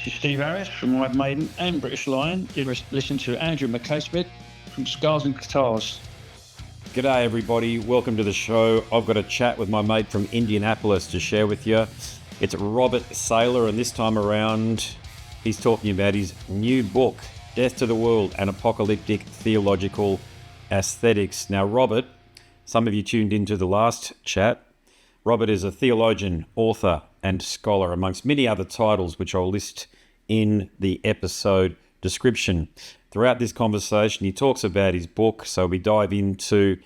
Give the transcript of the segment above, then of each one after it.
This is Steve Harris from White Maiden and British Lion. You're listening to Andrew McCasebed from Scars and Guitars. G'day everybody, welcome to the show. I've got a chat with my mate from Indianapolis to share with you. It's Robert Saylor, and this time around he's talking about his new book, Death to the World, an Apocalyptic Theological Aesthetics. Now Robert, some of you tuned into the last chat. Robert is a theologian, author and scholar, amongst many other titles which I'll list in the episode description. Throughout this conversation, he talks about his book, so we dive into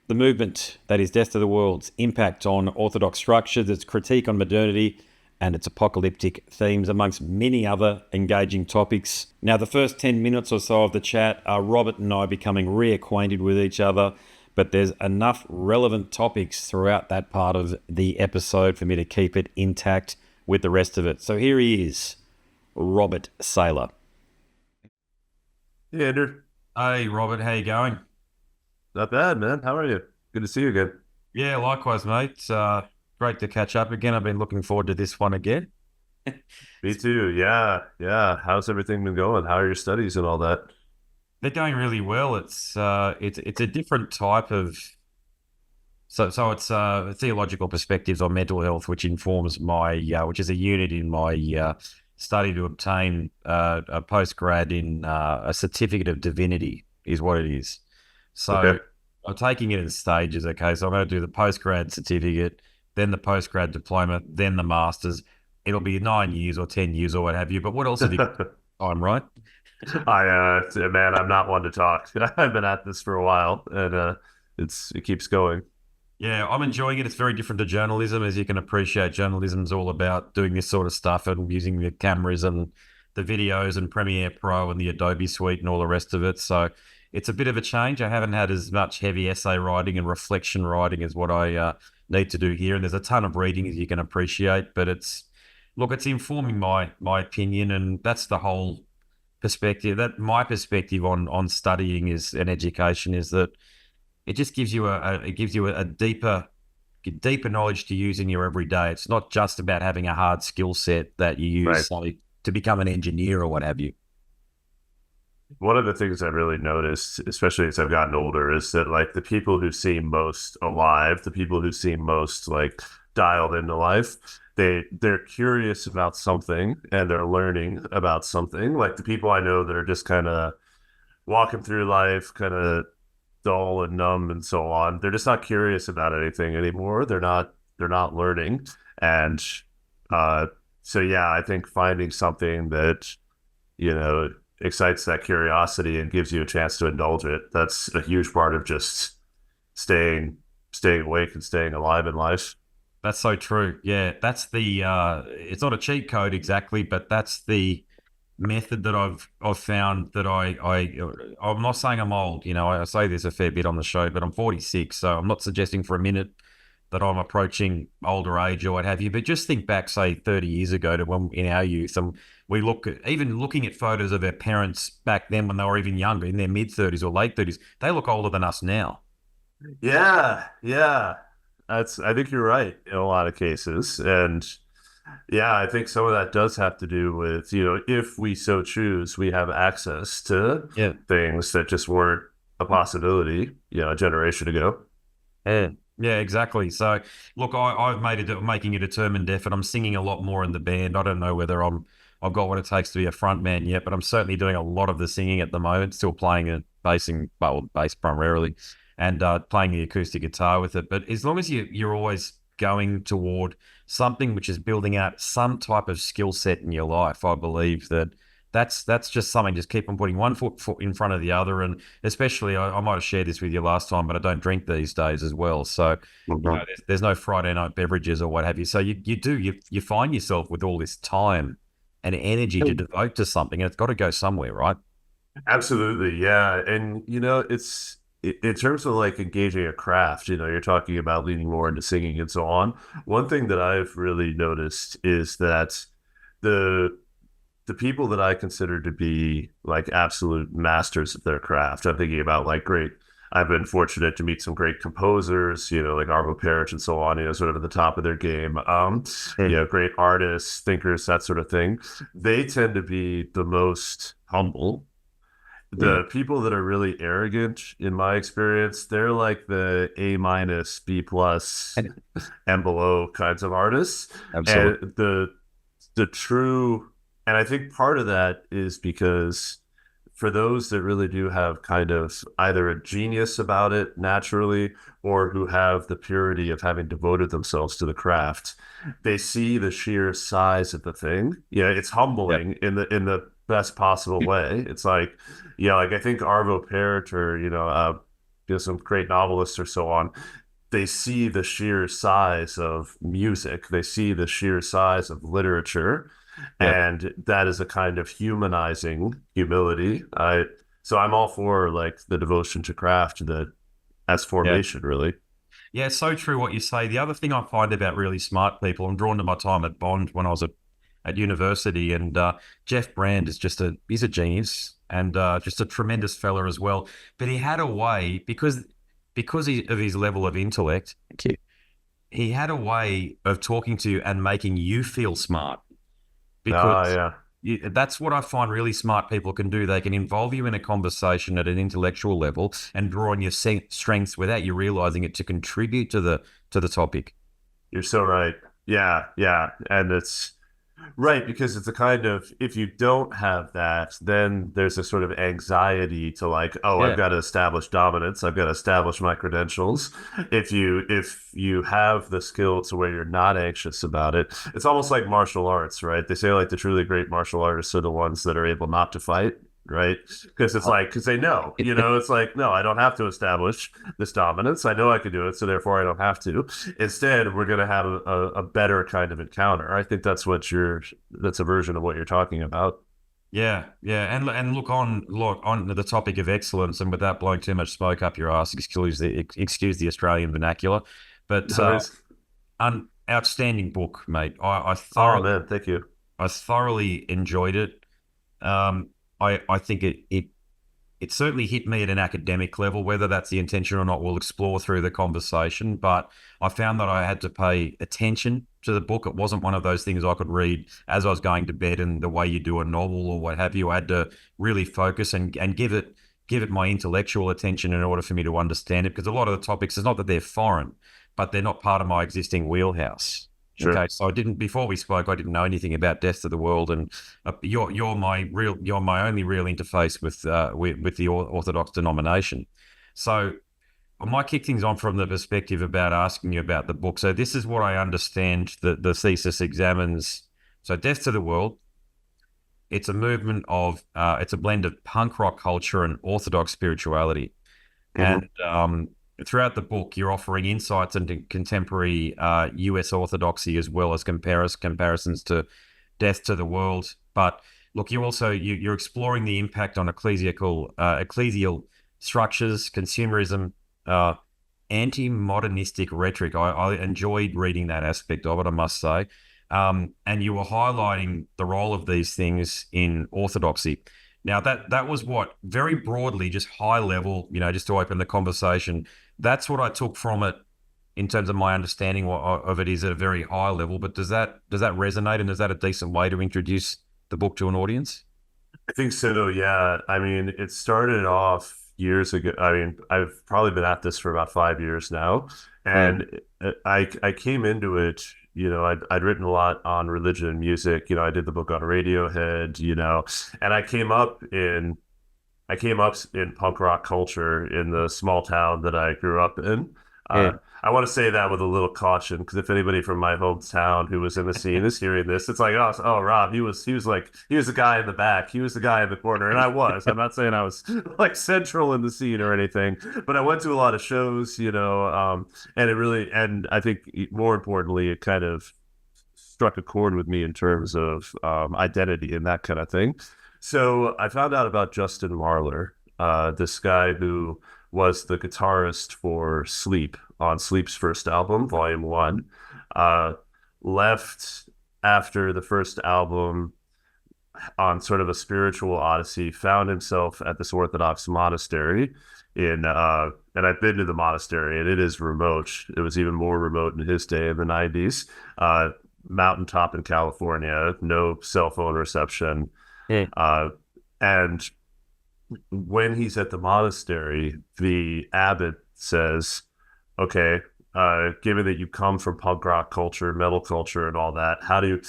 the movement that is Death to the World's impact on Orthodox structures, its critique on modernity, and its apocalyptic themes, amongst many other engaging topics. Now, the first 10 minutes or so of the chat are Robert and I becoming reacquainted with each other, but there's enough relevant topics throughout that part of the episode for me to keep it intact with the rest of it. So here he is, Robert Saylor. Hey, Andrew. Hey, Robert, how you going? Not bad, man. How are you? Good to see you again. Yeah, likewise, mate. Great to catch up again. I've been looking forward to this one again. Me too. Yeah. How's everything been going? How are your studies and all that? They're going really well. It's a different type of so it's theological perspectives on mental health, which informs my which is a unit in my study to obtain a postgrad in a certificate of divinity is what it is. So Okay. I'm taking it in stages. Okay, so I'm going to do the postgrad certificate, then the postgrad diploma, then the masters. It'll be 9 years or 10 years or what have you. But what else have you got time, right? Man, I'm not one to talk. I've been at this for a while, and it keeps going. Yeah, I'm enjoying it. It's very different to journalism. As you can appreciate, journalism's all about doing this sort of stuff and using the cameras and the videos and Premiere Pro and the Adobe suite and all the rest of it. So it's a bit of a change. I haven't had as much heavy essay writing and reflection writing as what I need to do here. And there's a ton of reading, as you can appreciate. But it's informing my opinion, and that's the whole perspective. That my perspective on studying is and education is that it just gives you a deeper knowledge to use in your everyday. It's not just about having a hard skill set that you use to become an engineer or what have you. One of the things I've really noticed, especially as I've gotten older, is that like the people who seem most alive, the people who seem most like dialed into life, they're curious about something and they're learning about something. Like the people I know that are just kind of walking through life, kind of dull and numb and so on. They're just not curious about anything anymore. They're not learning. And so yeah, I think finding something that, excites that curiosity and gives you a chance to indulge it, that's a huge part of just staying awake and staying alive in life. That's so true. Yeah, that's the it's not a cheat code exactly, but that's the method that I've found that I'm not saying I'm old. I say this a fair bit on the show, but I'm 46, so I'm not suggesting for a minute that I'm approaching older age or what have you. But just think back, say 30 years ago to when in our youth, and we looking at photos of our parents back then when they were even younger, in their mid 30s or late 30s, they look older than us now. Yeah. I think you're right in a lot of cases. And yeah, I think some of that does have to do with, if we so choose, we have access to things that just weren't a possibility, a generation ago. Yeah, exactly. So look, I've making a determined effort. I'm singing a lot more in the band. I don't know whether I've got what it takes to be a front man yet, but I'm certainly doing a lot of the singing at the moment, still playing bass primarily, and playing the acoustic guitar with it. But as long as you're always going toward something which is building out some type of skill set in your life, I believe that's just something. Just keep on putting one foot in front of the other, and especially I might have shared this with you last time, but I don't drink these days as well. So there's no Friday night beverages or what have you. So you find yourself with all this time and energy to devote to something, and it's got to go somewhere, right? Absolutely, yeah. And it's in terms of like engaging a craft, you're talking about leaning more into singing and so on. One thing that I've really noticed is that the people that I consider to be like absolute masters of their craft, I'm thinking about like great I've been fortunate to meet some great composers, like Arvo Pärt and so on, sort of at the top of their game. Great artists, thinkers, that sort of thing. They tend to be the most humble. Yeah, The people that are really arrogant, in my experience, they're like the A minus, B plus, and below kinds of artists. absolutely. And the true, and I think part of that is because for those that really do have kind of either a genius about it naturally or who have the purity of having devoted themselves to the craft, they see the sheer size of the thing. Yeah, it's Yeah, humbling in the best possible way. It's like, like I think Arvo Pärt or some great novelists or so on, they see the sheer size of music, they see the sheer size of literature, yeah, and that is a kind of humanizing humility. So I'm all for like the devotion to craft that as yeah. formation, really. Yeah, it's so true what you say. The other thing I find about really smart people, I'm drawn to my time at Bond when I was at university, and Jeff Brand is he's a genius and just a tremendous fella as well. But he had a way of his level of intellect. Thank you. He had a way of talking to you and making you feel smart Ah, because yeah. that's what I find really smart people can do. They can involve you in a conversation at an intellectual level and draw on your strengths without you realizing it to contribute to the topic. You're so right. Yeah, yeah. And it's right, because it's a kind of, if you don't have that, then there's a sort of anxiety to like, oh, I've Yeah, got to establish dominance, I've got to establish my credentials. If you have the skill to where you're not anxious about it, it's almost like martial arts, right? They say like the truly great martial artists are the ones that are able not to fight, right? Because it's like, because they know, it's like, no, I don't have to establish this dominance. I know I can do it, so therefore I don't have to. Instead, we're going to have a better kind of encounter. I think that's a version of what you're talking about. yeah, yeah. And look on the topic of excellence, and without blowing too much smoke up your ass, excuse the Australian vernacular, but No, it's, outstanding book, mate. oh man, thank you. I thoroughly enjoyed it. I think it certainly hit me at an academic level. Whether that's the intention or not, we'll explore through the conversation. But I found that I had to pay attention to the book. It wasn't one of those things I could read as I was going to bed, and the way you do a novel or what have you. I had to really focus and give it my intellectual attention in order for me to understand it. Because a lot of the topics, it's not that they're foreign, but they're not part of my existing wheelhouse. Sure. Okay, so I didn't before we spoke. I didn't know anything about Death to the World, and you're my only real interface with the Orthodox denomination. So I might kick things on from the perspective about asking you about the book. So this is what I understand that the thesis examines. So Death to the World. It's a movement of it's a blend of punk rock culture and Orthodox spirituality, Hmm. and throughout the book, you're offering insights into contemporary U.S. Orthodoxy as well as comparisons to Death to the World. But look, you're exploring the impact on ecclesial structures, consumerism, uh, anti-modernistic rhetoric. I enjoyed reading that aspect of it, I must say. And you were highlighting the role of these things in Orthodoxy. Now that was what very broadly, just high level, just to open the conversation. That's what I took from it in terms of my understanding of it is at a very high level. But does that resonate, and is that a decent way to introduce the book to an audience? I think so. Yeah. I mean, it started off years ago. I mean, I've probably been at this for about 5 years now, Mm. and I came into it. I'd written a lot on religion and music. I did the book on Radiohead. And I came up in punk rock culture in the small town that I grew up in. Yeah. I want to say that with a little caution, because if anybody from my hometown who was in the scene is hearing this, it's like, oh, Rob, he was the guy in the back, he was the guy in the corner, and I was. I'm not saying I was like central in the scene or anything, but I went to a lot of shows, and it really, and I think more importantly, it kind of struck a chord with me in terms of identity and that kind of thing. So I found out about Justin Marler, this guy who was the guitarist for Sleep on Sleep's first album, Volume One. Uh, Left after the first album on sort of a spiritual odyssey, found himself at this Orthodox monastery and I've been to the monastery, and it is remote. It was even more remote in his day in the 90s. Uh, Mountaintop in California, no cell phone reception. Yeah. And when he's at the monastery, the abbot says, okay, given that you come from punk rock culture, metal culture, and all that, how do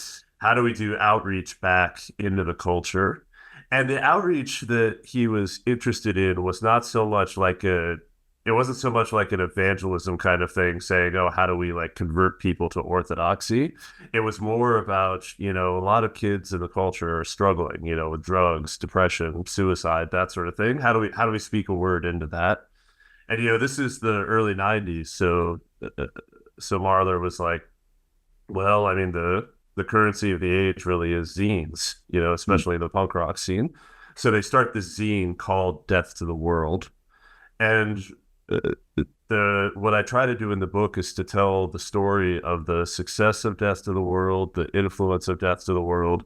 we do outreach back into the culture? And the outreach that he was interested in was not so much like it wasn't so much like an evangelism kind of thing, saying, oh, how do we like convert people to Orthodoxy? It was more about, a lot of kids in the culture are struggling, with drugs, depression, suicide, that sort of thing. How do we speak a word into that? And this is the early 90s, so Marler was like, well, I mean, the currency of the age really is zines, especially in the punk rock scene. So they start this zine called Death to the World. And what I try to do in the book is to tell the story of the success of Death to the World, the influence of Death to the World,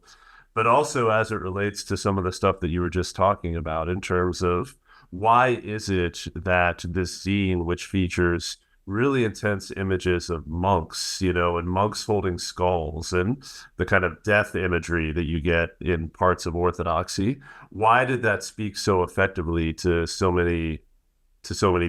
but also as it relates to some of the stuff that you were just talking about in terms of why is it that this zine, which features really intense images of monks, and monks holding skulls and the kind of death imagery that you get in parts of Orthodoxy, why did that speak so effectively to so many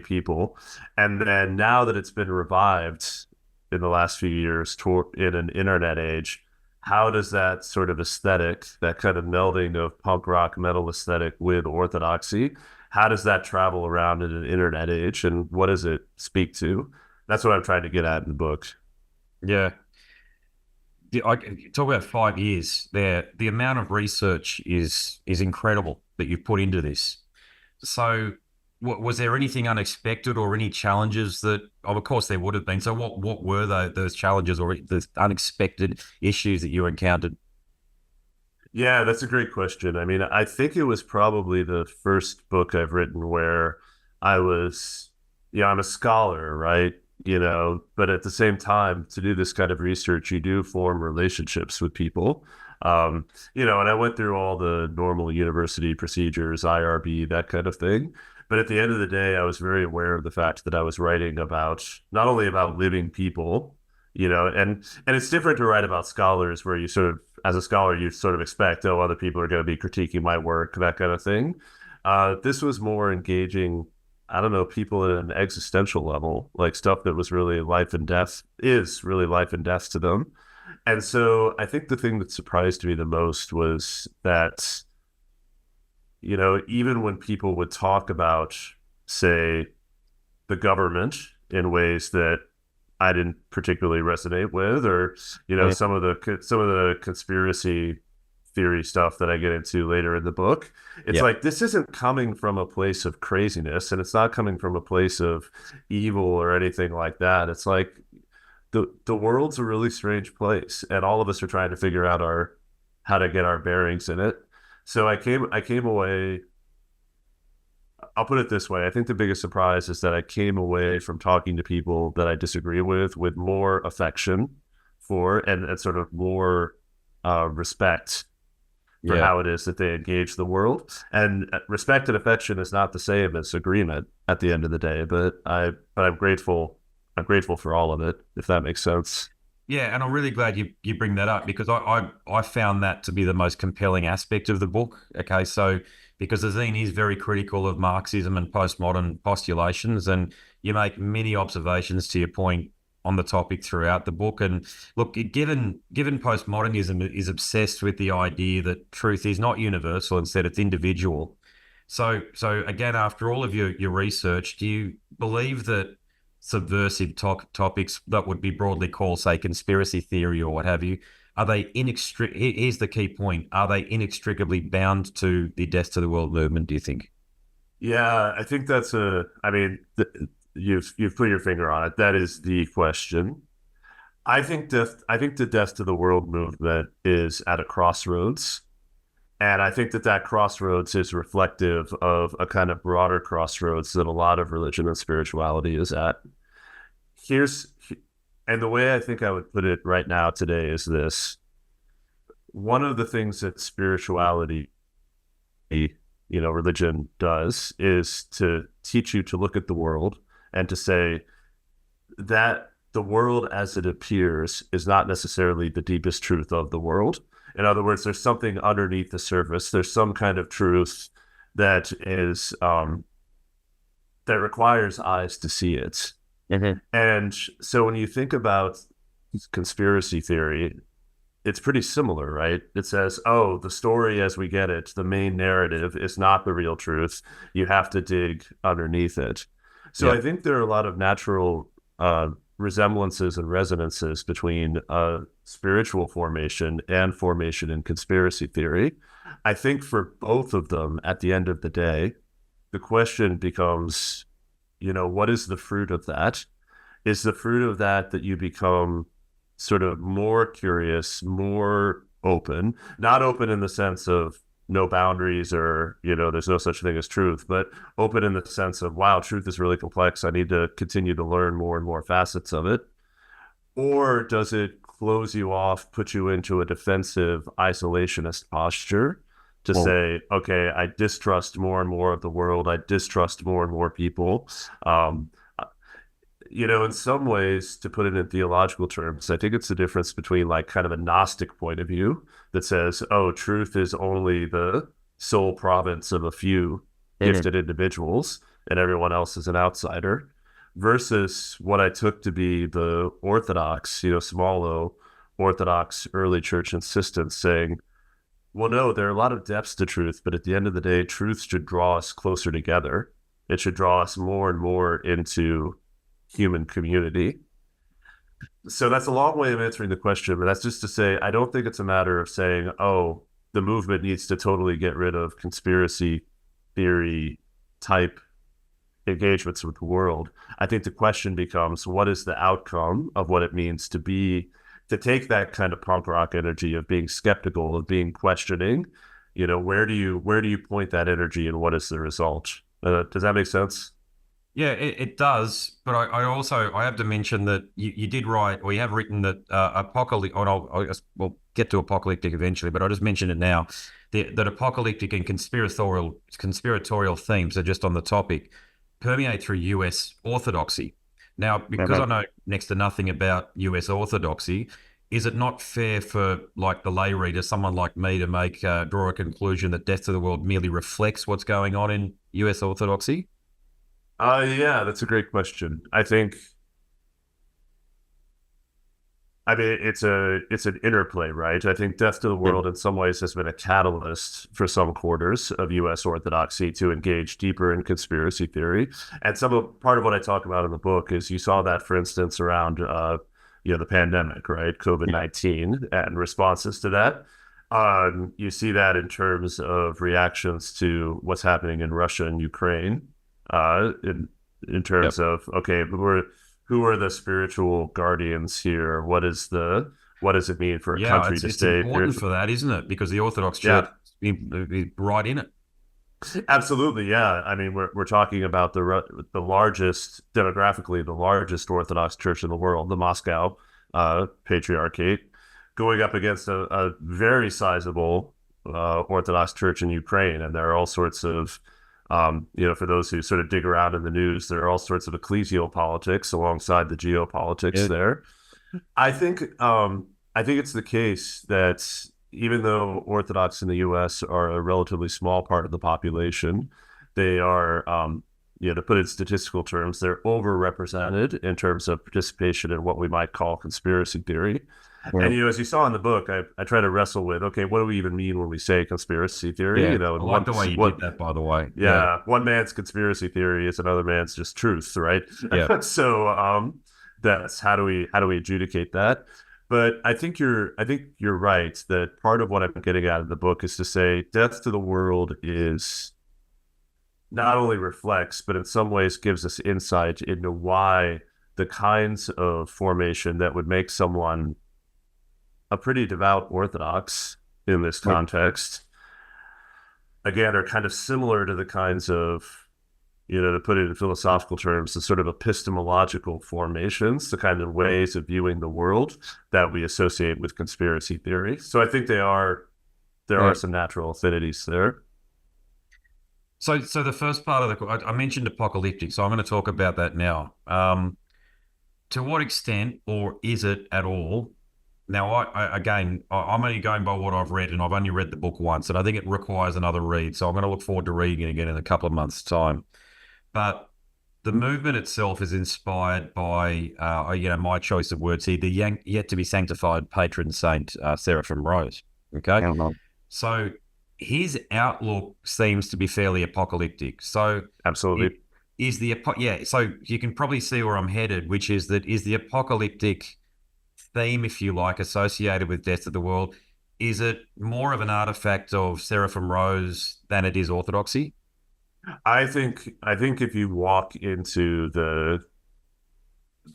people? And then now that it's been revived in the last few years in an internet age, how does that sort of aesthetic, that kind of melding of punk rock metal aesthetic with Orthodoxy, how does that travel around in an internet age, and what does it speak to? That's what I'm trying to get at in the book. Yeah. I talk about 5 years there. The amount of research is incredible that you've put into this. So was there anything unexpected or any challenges that, of course there would have been. So what were those challenges or the unexpected issues that you encountered? Yeah, that's a great question. I mean, I think it was probably the first book I've written where I was, I'm a scholar, right? But at the same time, to do this kind of research, you do form relationships with people. And I went through all the normal university procedures, IRB, that kind of thing. But at the end of the day, I was very aware of the fact that I was writing about not only about living people, and it's different to write about scholars where you sort of, as a scholar, you sort of expect, oh, other people are going to be critiquing my work, that kind of thing. This was more engaging, I don't know, people at an existential level, like stuff that was really life and death, is really life and death to them. And so I think the thing that surprised me the most was that, even when people would talk about, say, the government in ways that I didn't particularly resonate with, or some of the conspiracy theory stuff that I get into later in the book, it's like this isn't coming from a place of craziness, and it's not coming from a place of evil or anything like that. It's like the world's a really strange place, and all of us are trying to figure out how to get our bearings in it. So I came away. I'll put it this way. I think the biggest surprise is that I came away from talking to people that I disagree with more affection for and sort of more respect for how it is that they engage the world. And respect and affection is not the same as agreement at the end of the day. But I'm grateful. I'm grateful for all of it, if that makes sense. Yeah, and I'm really glad you bring that up because I found that to be the most compelling aspect of the book. Okay, so because the zine is very critical of Marxism and postmodern postulations, and you make many observations to your point on the topic throughout the book. And look, given postmodernism is obsessed with the idea that truth is not universal, instead it's individual. So again, after all of your research, do you believe that subversive topics that would be broadly called, say, conspiracy theory or what have you, are they here's the key point, are they inextricably bound to the Death to the World movement, do you think? Yeah, I think you've put your finger on it. That is the question. I think the Death to the World movement is at a crossroads. And I think that crossroads is reflective of a kind of broader crossroads that a lot of religion and spirituality is at. And the way I think I would put it right now today is this. One of the things that spirituality religion does, is to teach you to look at the world and to say that the world as it appears is not necessarily the deepest truth of the world. In other words, there's something underneath the surface. There's some kind of truth that is that requires eyes to see it. Mm-hmm. And so when you think about conspiracy theory, it's pretty similar, right? It says, oh, the story as we get it, the main narrative is not the real truth. You have to dig underneath it. So Yeah. I think there are a lot of natural resemblances and resonances between spiritual formation and formation in conspiracy theory. I think for both of them, at the end of the day, the question becomes, what is the fruit of that? Is the fruit of that you become sort of more curious, more open, not open in the sense of no boundaries or, there's no such thing as truth, but open in the sense of, wow, truth is really complex. I need to continue to learn more and more facets of it. Or does it close you off, put you into a defensive isolationist posture to Well, say, okay, I distrust more and more of the world. I distrust more and more people. Um, in some ways, to put it in theological terms, I think it's the difference between like kind of a Gnostic point of view that says, oh, truth is only the sole province of a few mhm. gifted individuals and everyone else is an outsider, versus what I took to be the Orthodox, small o, Orthodox early church insistence saying, well, no, there are a lot of depths to truth, but at the end of the day, truth should draw us closer together. It should draw us more and more into human community. So that's a long way of answering the question, but that's just to say, I don't think it's a matter of saying, oh, the movement needs to totally get rid of conspiracy theory type engagements with the world. I think the question becomes, what is the outcome of what it means to take that kind of punk rock energy of being skeptical, of being questioning, where do you point that energy and what is the result? Does that make sense? Yeah, it does. But I have to mention that you did write, or you have written that apocalyptic, and we'll get to apocalyptic eventually, but I'll just mention it now, that apocalyptic and conspiratorial themes are just on the topic, permeate through US Orthodoxy. Now, because I know next to nothing about US Orthodoxy, is it not fair for like the lay reader, someone like me, to draw a conclusion that death to the world merely reflects what's going on in US Orthodoxy? Yeah, that's a great question. I mean, it's an interplay, right? I think Death to the Yeah. World in some ways has been a catalyst for some quarters of U.S. Orthodoxy to engage deeper in conspiracy theory. And part of what I talk about in the book is you saw that, for instance, around the pandemic, right? COVID-19 and responses to that. You see that in terms of reactions to what's happening in Russia and Ukraine, in Yep. terms of, okay, who are the spiritual guardians here? What does it mean for a Yeah, country it's to it's stay? important for that, isn't it? Because the Orthodox Church Yeah, is right in it. absolutely. Yeah, I mean, we're talking about the largest, demographically the largest Orthodox church in the world, the Moscow Patriarchate, going up against a very sizable Orthodox church in Ukraine, and there are all sorts of for those who sort of dig around in the news, there are all sorts of ecclesial politics alongside the geopolitics Yeah, there. I think I think it's the case that even though Orthodox in the U.S. are a relatively small part of the population, they are, to put it in statistical terms, they're overrepresented in terms of participation in what we might call conspiracy theory. yeah, And as you saw in the book, I try to wrestle with, okay, what do we even mean when we say conspiracy theory? yeah. And I like the way you what did that, by the way. Yeah, yeah, one man's conspiracy theory is another man's just truth, right? yeah, So that's how do we adjudicate that? But I think you're right that part of what I'm getting out of the book is to say death to the world is not only reflects, but in some ways gives us insight into why the kinds of formation that would make someone a pretty devout Orthodox in this yeah, context, again, are kind of similar to the kinds of, to put it in philosophical terms, the sort of epistemological formations, the kind of ways of viewing the world that we associate with conspiracy theory. So I think there are yeah. some natural affinities there. So the first part of I mentioned apocalyptic, so I'm going to talk about that now. To what extent, or is it at all? Now, I'm only going by what I've read, and I've only read the book once, and I think it requires another read. So I'm going to look forward to reading it again in a couple of months' time. But the movement itself is inspired by, my choice of words here, the yet to be sanctified patron saint, Seraphim Rose. Okay. Mhm. So his outlook seems to be fairly apocalyptic. So it Absolutely. is so you can probably see where I'm headed, which is that is the apocalyptic theme, if you like, associated with death of the world, is it more of an artifact of Seraphim Rose than it is Orthodoxy? I think if you walk into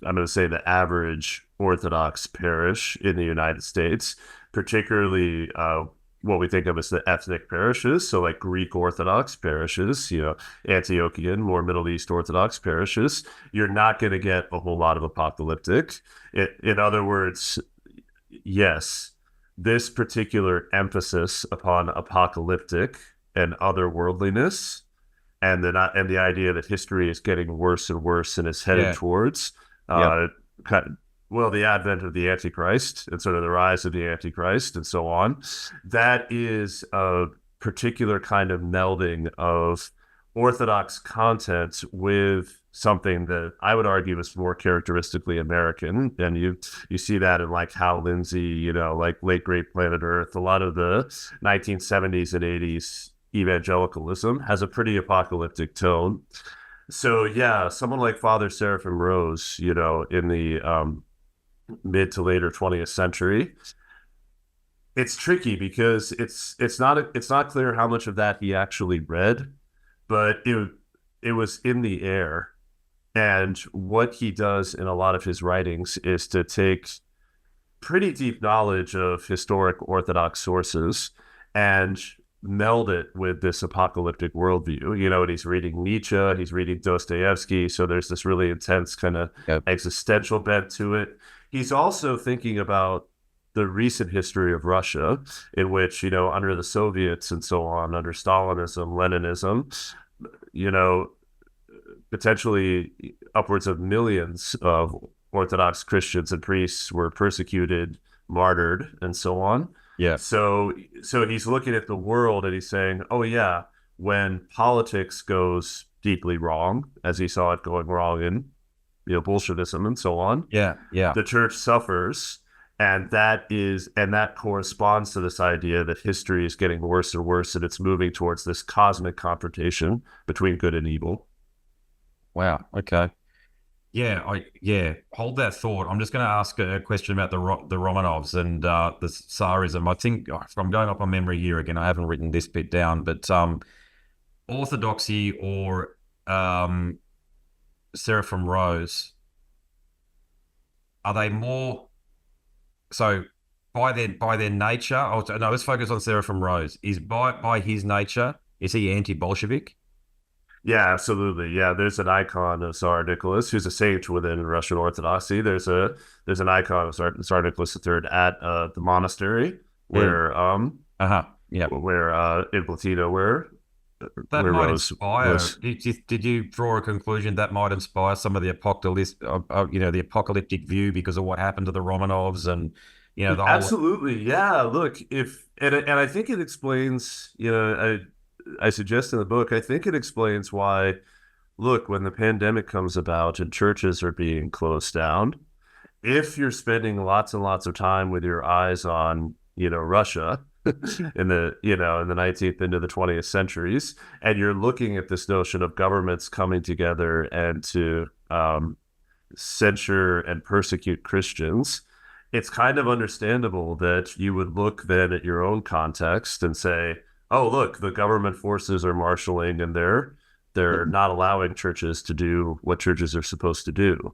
I'm going to say the average Orthodox parish in the United States, particularly what we think of as the ethnic parishes, so like Greek Orthodox parishes, Antiochian, more Middle East Orthodox parishes, you're not going to get a whole lot of apocalyptic. In other words, yes, this particular emphasis upon apocalyptic and otherworldliness and the idea that history is getting worse and worse and is headed Yeah. towards Yep. uh, kind of, well, the advent of the Antichrist and sort of the rise of the Antichrist and so on. That is a particular kind of melding of Orthodox content with something that I would argue is more characteristically American. And you see that in like Hal Lindsey, like Late Great Planet Earth. A lot of the 1970s and 80s evangelicalism has a pretty apocalyptic tone. So yeah, someone like Father Seraphim Rose, in the mid to later 20th century, it's tricky because it's not clear how much of that he actually read, but it was in the air. And what he does in a lot of his writings is to take pretty deep knowledge of historic Orthodox sources and meld it with this apocalyptic worldview. And he's reading Nietzsche, he's reading Dostoevsky, so there's this really intense kind of Yep. existential bent to it. He's also thinking about the recent history of Russia, in which, under the Soviets and so on, under Stalinism, Leninism, you know, potentially upwards of millions of Orthodox Christians and priests were persecuted, martyred, and so on. Yeah. So he's looking at the world and he's saying, "Oh yeah, when politics goes deeply wrong, as he saw it going wrong in Bolshevism and so on, Yeah. Yeah. the church suffers." And that corresponds to this idea that history is getting worse and worse, and it's moving towards this cosmic confrontation between good and evil. Wow. Okay. Yeah. Hold that thought. I'm just going to ask a question about the Romanovs and the Tsarism. I think if I'm going off my memory here again, I haven't written this bit down, but Orthodoxy or Seraphim Rose, are they more so by their nature? Oh, no, let's focus on Seraphim Rose. Is by his nature, is he anti-Bolshevik? Yeah, absolutely. Yeah, there's an icon of Tsar Nicholas, who's a saint within Russian Orthodoxy. There's an icon of Tsar Nicholas III at the monastery Yeah. where Uh-huh. Yeah. in Platina That where might Rose inspire. was. Did you draw a conclusion that might inspire some of the the apocalyptic view because of what happened to the Romanovs and the whole. Absolutely. Yeah. Look, if and I think it explains, I suggest in the book, I think it explains why, look, when the pandemic comes about and churches are being closed down, if you're spending lots and lots of time with your eyes on, Russia in the 19th into the 20th centuries, and you're looking at this notion of governments coming together and to censure and persecute Christians, it's kind of understandable that you would look then at your own context and say, "Oh, look, the government forces are marshaling and they're not allowing churches to do what churches are supposed to do."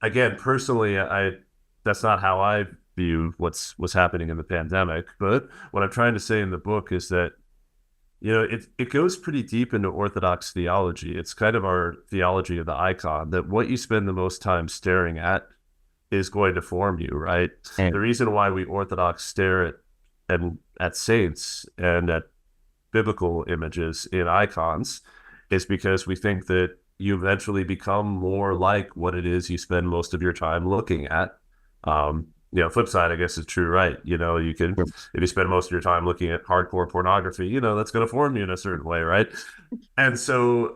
Again, personally, I that's not how I view what's happening in the pandemic. But what I'm trying to say in the book is that it goes pretty deep into Orthodox theology. It's kind of our theology of the icon, that what you spend the most time staring at is going to form you, right? Yeah. The reason why we Orthodox stare at saints and at biblical images in icons is because we think that you eventually become more like what it is you spend most of your time looking at. Flip side, I guess, is true, right? You can, if you spend most of your time looking at hardcore pornography, that's going to form you in a certain way, right? And so,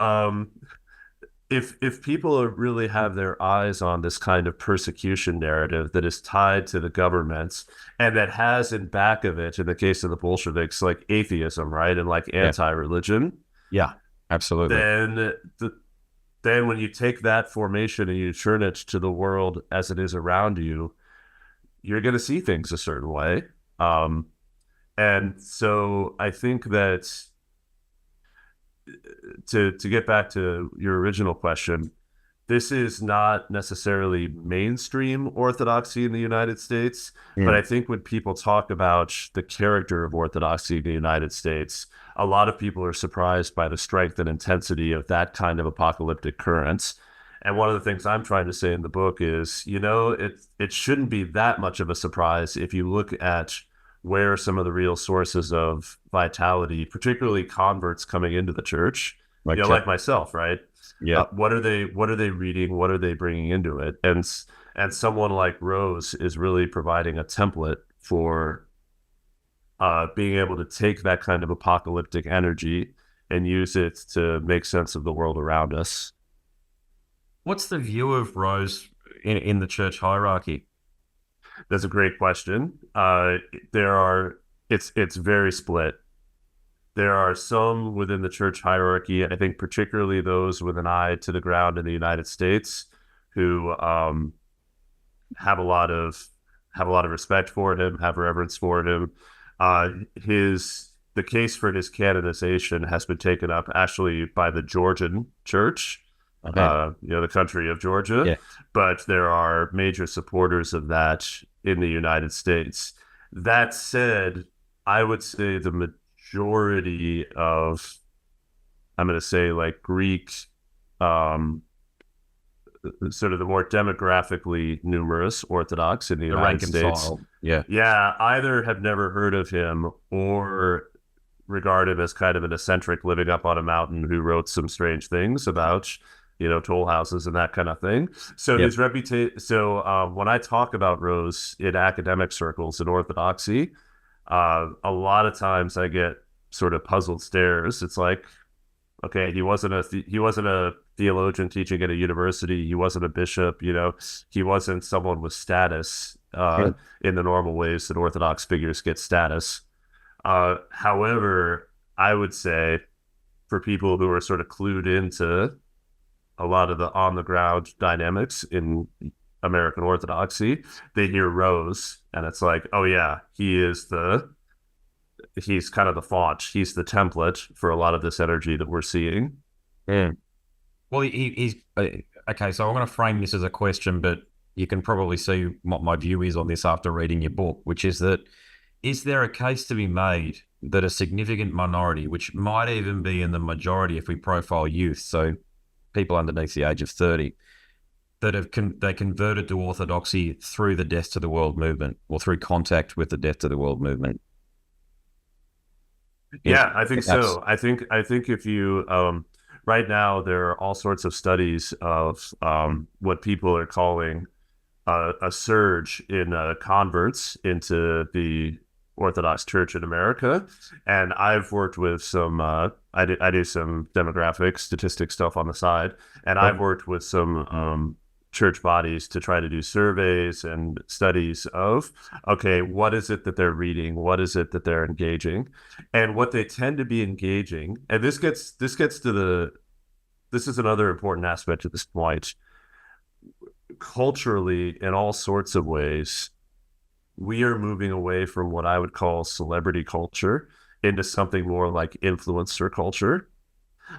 if people really have their eyes on this kind of persecution narrative that is tied to the governments and that has in back of it, in the case of the Bolsheviks, like atheism, right, and like anti-religion, yeah, absolutely. Then when you take that formation and you turn it to the world as it is around you, you're going to see things a certain way. And so I think that to get back to your original question, this is not necessarily mainstream orthodoxy in the United States, but I think when people talk about the character of orthodoxy in the United States, a lot of people are surprised by the strength and intensity of that kind of apocalyptic currents. And one of the things I'm trying to say in the book is, it shouldn't be that much of a surprise if you look at where some of the real sources of vitality, particularly converts coming into the church, like myself, right? Yeah. What are they reading? What are they bringing into it? And someone like Rose is really providing a template for being able to take that kind of apocalyptic energy and use it to make sense of the world around us. What's the view of Rose in the church hierarchy? That's a great question. It's very split. There are some within the church hierarchy, I think particularly those with an eye to the ground in the United States, who have a lot of respect for him, have reverence for him. The case for his canonization has been taken up actually by the Georgian church, the country of Georgia, yeah. But there are major supporters of that in the United States. That said, I would say the majority of, I'm going to say like Greek, sort of the more demographically numerous Orthodox in the United States, either have never heard of him or regard him as kind of an eccentric living up on a mountain who wrote some strange things about toll houses and that kind of thing. So his reputation. So when I talk about Rose in academic circles in Orthodoxy, a lot of times I get sort of puzzled stares. It's like, okay, he wasn't a theologian teaching at a university. He wasn't a bishop. He wasn't someone with status in the normal ways that Orthodox figures get status. However, I would say for people who are sort of clued into a lot of the on-the-ground dynamics in American Orthodoxy, they hear Rose, and it's like, oh yeah, he's kind of the font. He's the template for a lot of this energy that we're seeing. Yeah. Well, he's okay. So I'm going to frame this as a question, but you can probably see what my view is on this after reading your book, which is that, is there a case to be made that a significant minority, which might even be in the majority if we profile youth, so people underneath the age of 30, that they converted to Orthodoxy through the Death to the World movement or through contact with the Death to the World movement? Yeah, I think so. I think if you right now there are all sorts of studies of what people are calling a surge in converts into the Orthodox Church in America, and I've worked with some. I do some demographic statistic stuff on the side, and I've worked with some church bodies to try to do surveys and studies of, okay, what is it that they're reading, what is it that they're engaging, and what they tend to be engaging. And this gets to this is another important aspect of this point. Culturally, in all sorts of ways, we are moving away from what I would call celebrity culture into something more like influencer culture.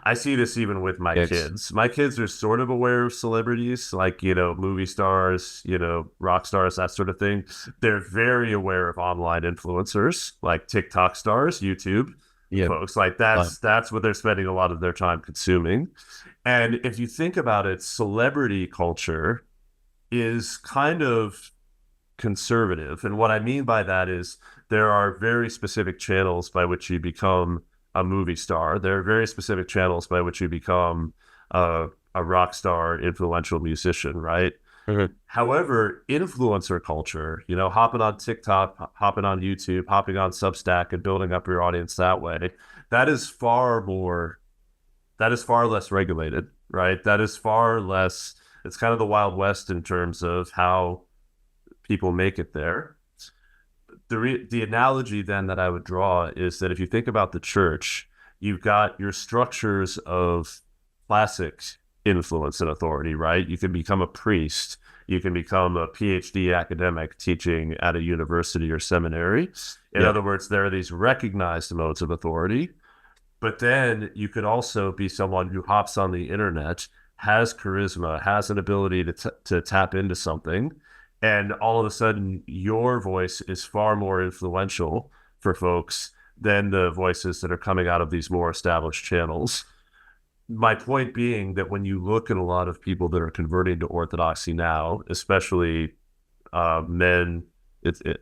I see this even with my kids. My kids are sort of aware of celebrities, like, movie stars, rock stars, that sort of thing. They're very aware of online influencers, like TikTok stars, YouTube folks. Like that's what they're spending a lot of their time consuming. And if you think about it, celebrity culture is kind of conservative. And what I mean by that is there are very specific channels by which you become a movie star. There are very specific channels by which you become a rock star, influential musician, right? Mhm. However, influencer culture, hopping on TikTok, hopping on YouTube, hopping on Substack and building up your audience that way, that is far more, that is far less regulated, right? That is far less, it's kind of the Wild West in terms of how people make it there. The analogy then that I would draw is that if you think about the church, you've got your structures of classic influence and authority, right? You can become a priest, you can become a PhD academic teaching at a university or seminary. In other words, there are these recognized modes of authority, but then you could also be someone who hops on the internet, has charisma, has an ability to tap into something, and all of a sudden your voice is far more influential for folks than the voices that are coming out of these more established channels. My point being that when you look at a lot of people that are converting to Orthodoxy now, especially men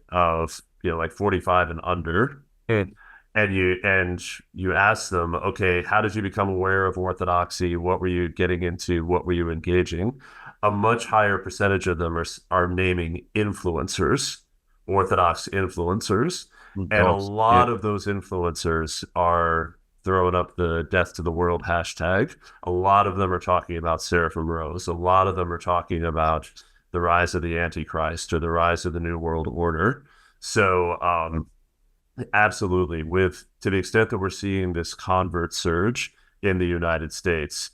of like 45 and under, and you ask them, okay, how did you become aware of Orthodoxy? What were you getting into? What were you engaging? A much higher percentage of them are naming influencers, Orthodox influencers, and a lot of those influencers are throwing up the death to the world hashtag. A lot of them are talking about Seraphim Rose. A lot of them are talking about the rise of the Antichrist or the rise of the New World Order. So, absolutely. To the extent that we're seeing this convert surge in the United States,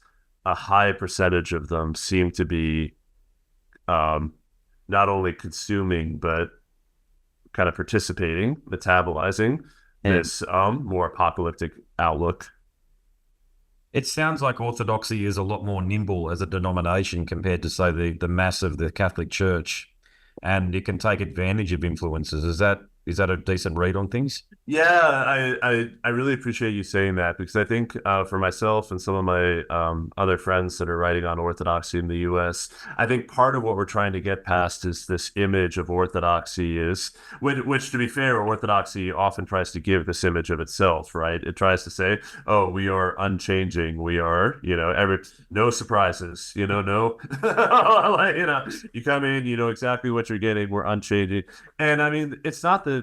a high percentage of them seem to be not only consuming, but kind of participating, metabolizing this more apocalyptic outlook. It sounds like Orthodoxy is a lot more nimble as a denomination compared to, say, the mass of the Catholic Church, and it can take advantage of influences. Is that a decent read on things? Yeah, I really appreciate you saying that, because I think for myself and some of my other friends that are writing on Orthodoxy in the U.S., I think part of what we're trying to get past is this image of Orthodoxy which to be fair, Orthodoxy often tries to give this image of itself, right? It tries to say, oh, we are unchanging. We are, no surprises, no, like, you come in, you know exactly what you're getting. We're unchanging. And I mean, it's not that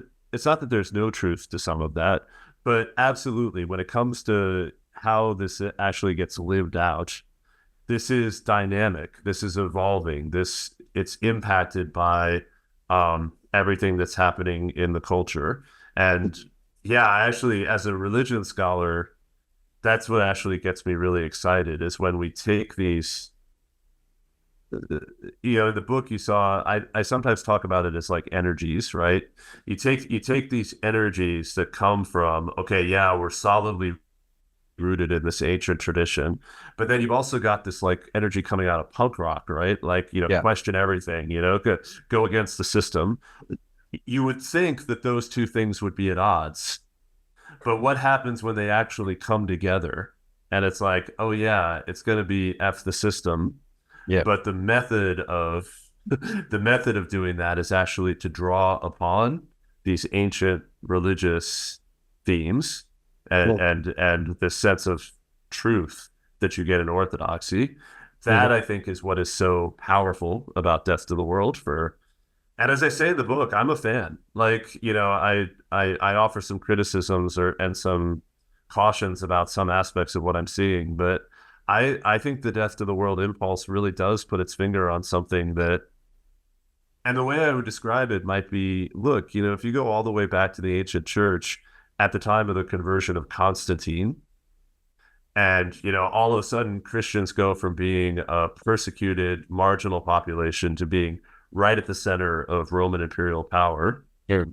there's no truth to some of that, but absolutely, when it comes to how this actually gets lived out, this is dynamic. This is evolving. It's impacted by everything that's happening in the culture. And yeah, actually, as a religion scholar, that's what actually gets me really excited, is when we take these, in the book you saw, I sometimes talk about it as like energies, right? You take these energies that come from, okay, yeah, we're solidly rooted in this ancient tradition, but then you've also got this like energy coming out of punk rock, right? Like, question everything, go against the system. You would think that those two things would be at odds, but what happens when they actually come together? And it's like, oh yeah, it's going to be F the system. Yeah. But the method of doing that is actually to draw upon these ancient religious themes and this sense of truth that you get in Orthodoxy. That I think is what is so powerful about Death to the World. And as I say in the book, I'm a fan. Like, I offer some criticisms and some cautions about some aspects of what I'm seeing, but I think the Death to the World impulse really does put its finger on something and the way I would describe it might be, look, if you go all the way back to the ancient church at the time of the conversion of Constantine, and, all of a sudden Christians go from being a persecuted, marginal population to being right at the center of Roman imperial power. Yeah.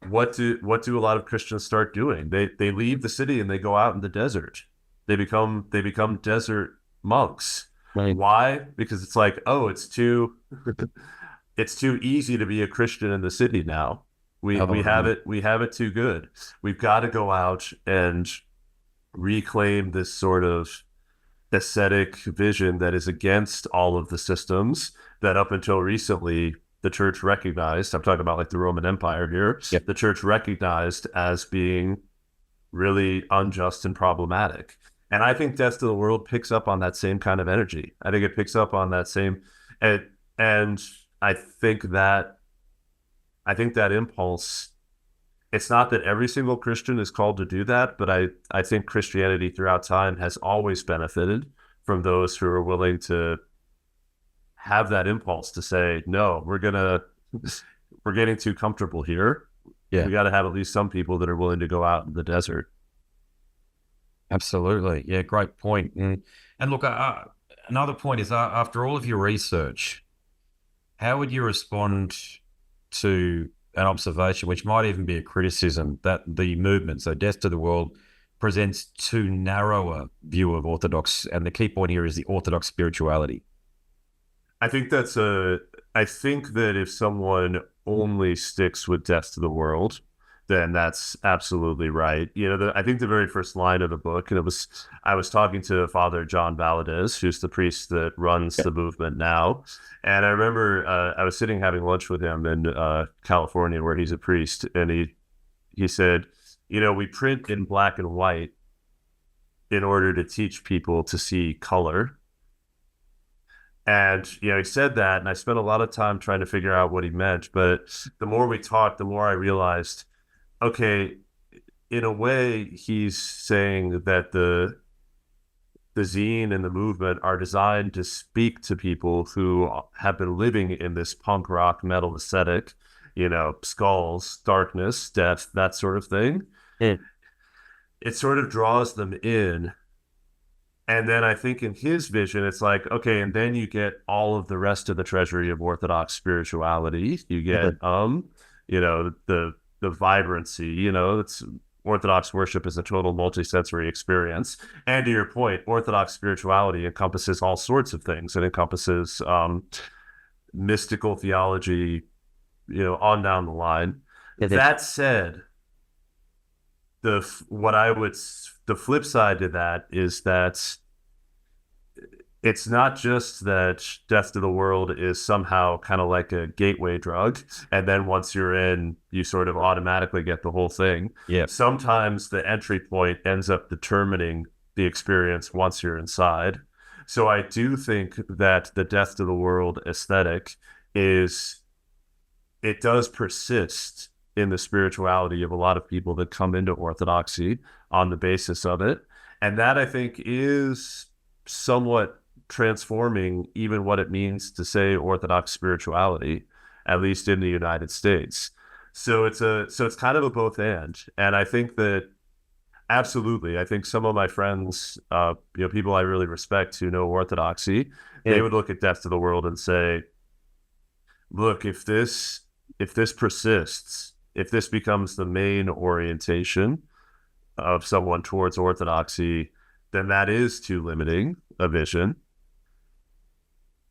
What do a lot of Christians start doing? They leave the city and they go out in the desert. They become desert monks. Right. Why? Because it's like, oh, it's too easy to be a Christian in the city now. We have it too good. We've got to go out and reclaim this sort of aesthetic vision that is against all of the systems that up until recently the church recognized. I'm talking about like the Roman Empire here. Yep. The church recognized as being really unjust and problematic. And I think Death to the World picks up on that same kind of energy. I think it picks up on that same, and, and I think that I think that impulse, it's not that every single Christian is called to do that, but I think Christianity throughout time has always benefited from those who are willing to have that impulse to say, no, we're getting too comfortable here. Yeah, We got to have at least some people that are willing to go out in the desert. absolutely. Yeah, great point. And look, another point is after all of your research, how would you respond to an observation, which might even be a criticism, that the movement, so Death to the World, presents too narrow a view of Orthodox, and the key point here is the Orthodox spirituality? I think I think that if someone only sticks with Death to the World, then that's absolutely right. I think the very first line of the book, and I was talking to Father John Valadez, who's the priest that runs the movement now. And I remember I was sitting having lunch with him in California, where he's a priest. And he said, we print in black and white in order to teach people to see color. And, he said that, and I spent a lot of time trying to figure out what he meant. But the more we talked, the more I realized, okay, in a way, he's saying that the zine and the movement are designed to speak to people who have been living in this punk rock metal aesthetic, skulls, darkness, death, that sort of thing. Yeah. It sort of draws them in. And then I think in his vision, it's like, okay, and then you get all of the rest of the treasury of Orthodox spirituality. You get, the vibrancy, it's Orthodox worship is a total multisensory experience. And to your point, Orthodox spirituality encompasses all sorts of things. It encompasses mystical theology, on down the line. That said, the flip side to that is that it's not just that Death to the World is somehow kind of like a gateway drug, and then once you're in, you sort of automatically get the whole thing. Yeah. Sometimes the entry point ends up determining the experience once you're inside. So I do think that the Death to the World aesthetic it does persist in the spirituality of a lot of people that come into Orthodoxy on the basis of it. And that, I think, is somewhat transforming even what it means to say Orthodox spirituality, at least in the United States. So it's kind of a both and. And I think that absolutely, I think some of my friends, people I really respect who know Orthodoxy, they would look at Death to the World and say, look, if this persists, if this becomes the main orientation of someone towards Orthodoxy, then that is too limiting a vision.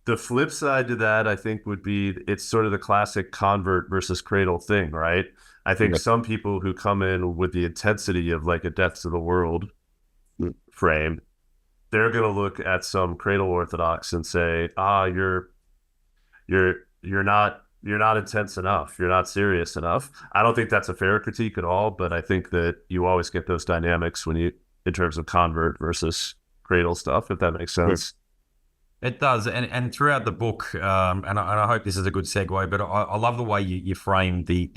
The flip side to that, I think, would be it's sort of the classic convert versus cradle thing, right? I think some people who come in with the intensity of like a Death to the World frame, they're going to look at some cradle Orthodox and say, you're not intense enough. You're not serious enough. I don't think that's a fair critique at all, but I think that you always get those dynamics in terms of convert versus cradle stuff, if that makes sense. It does. And throughout the book, and I hope this is a good segue, but I love the way you frame the,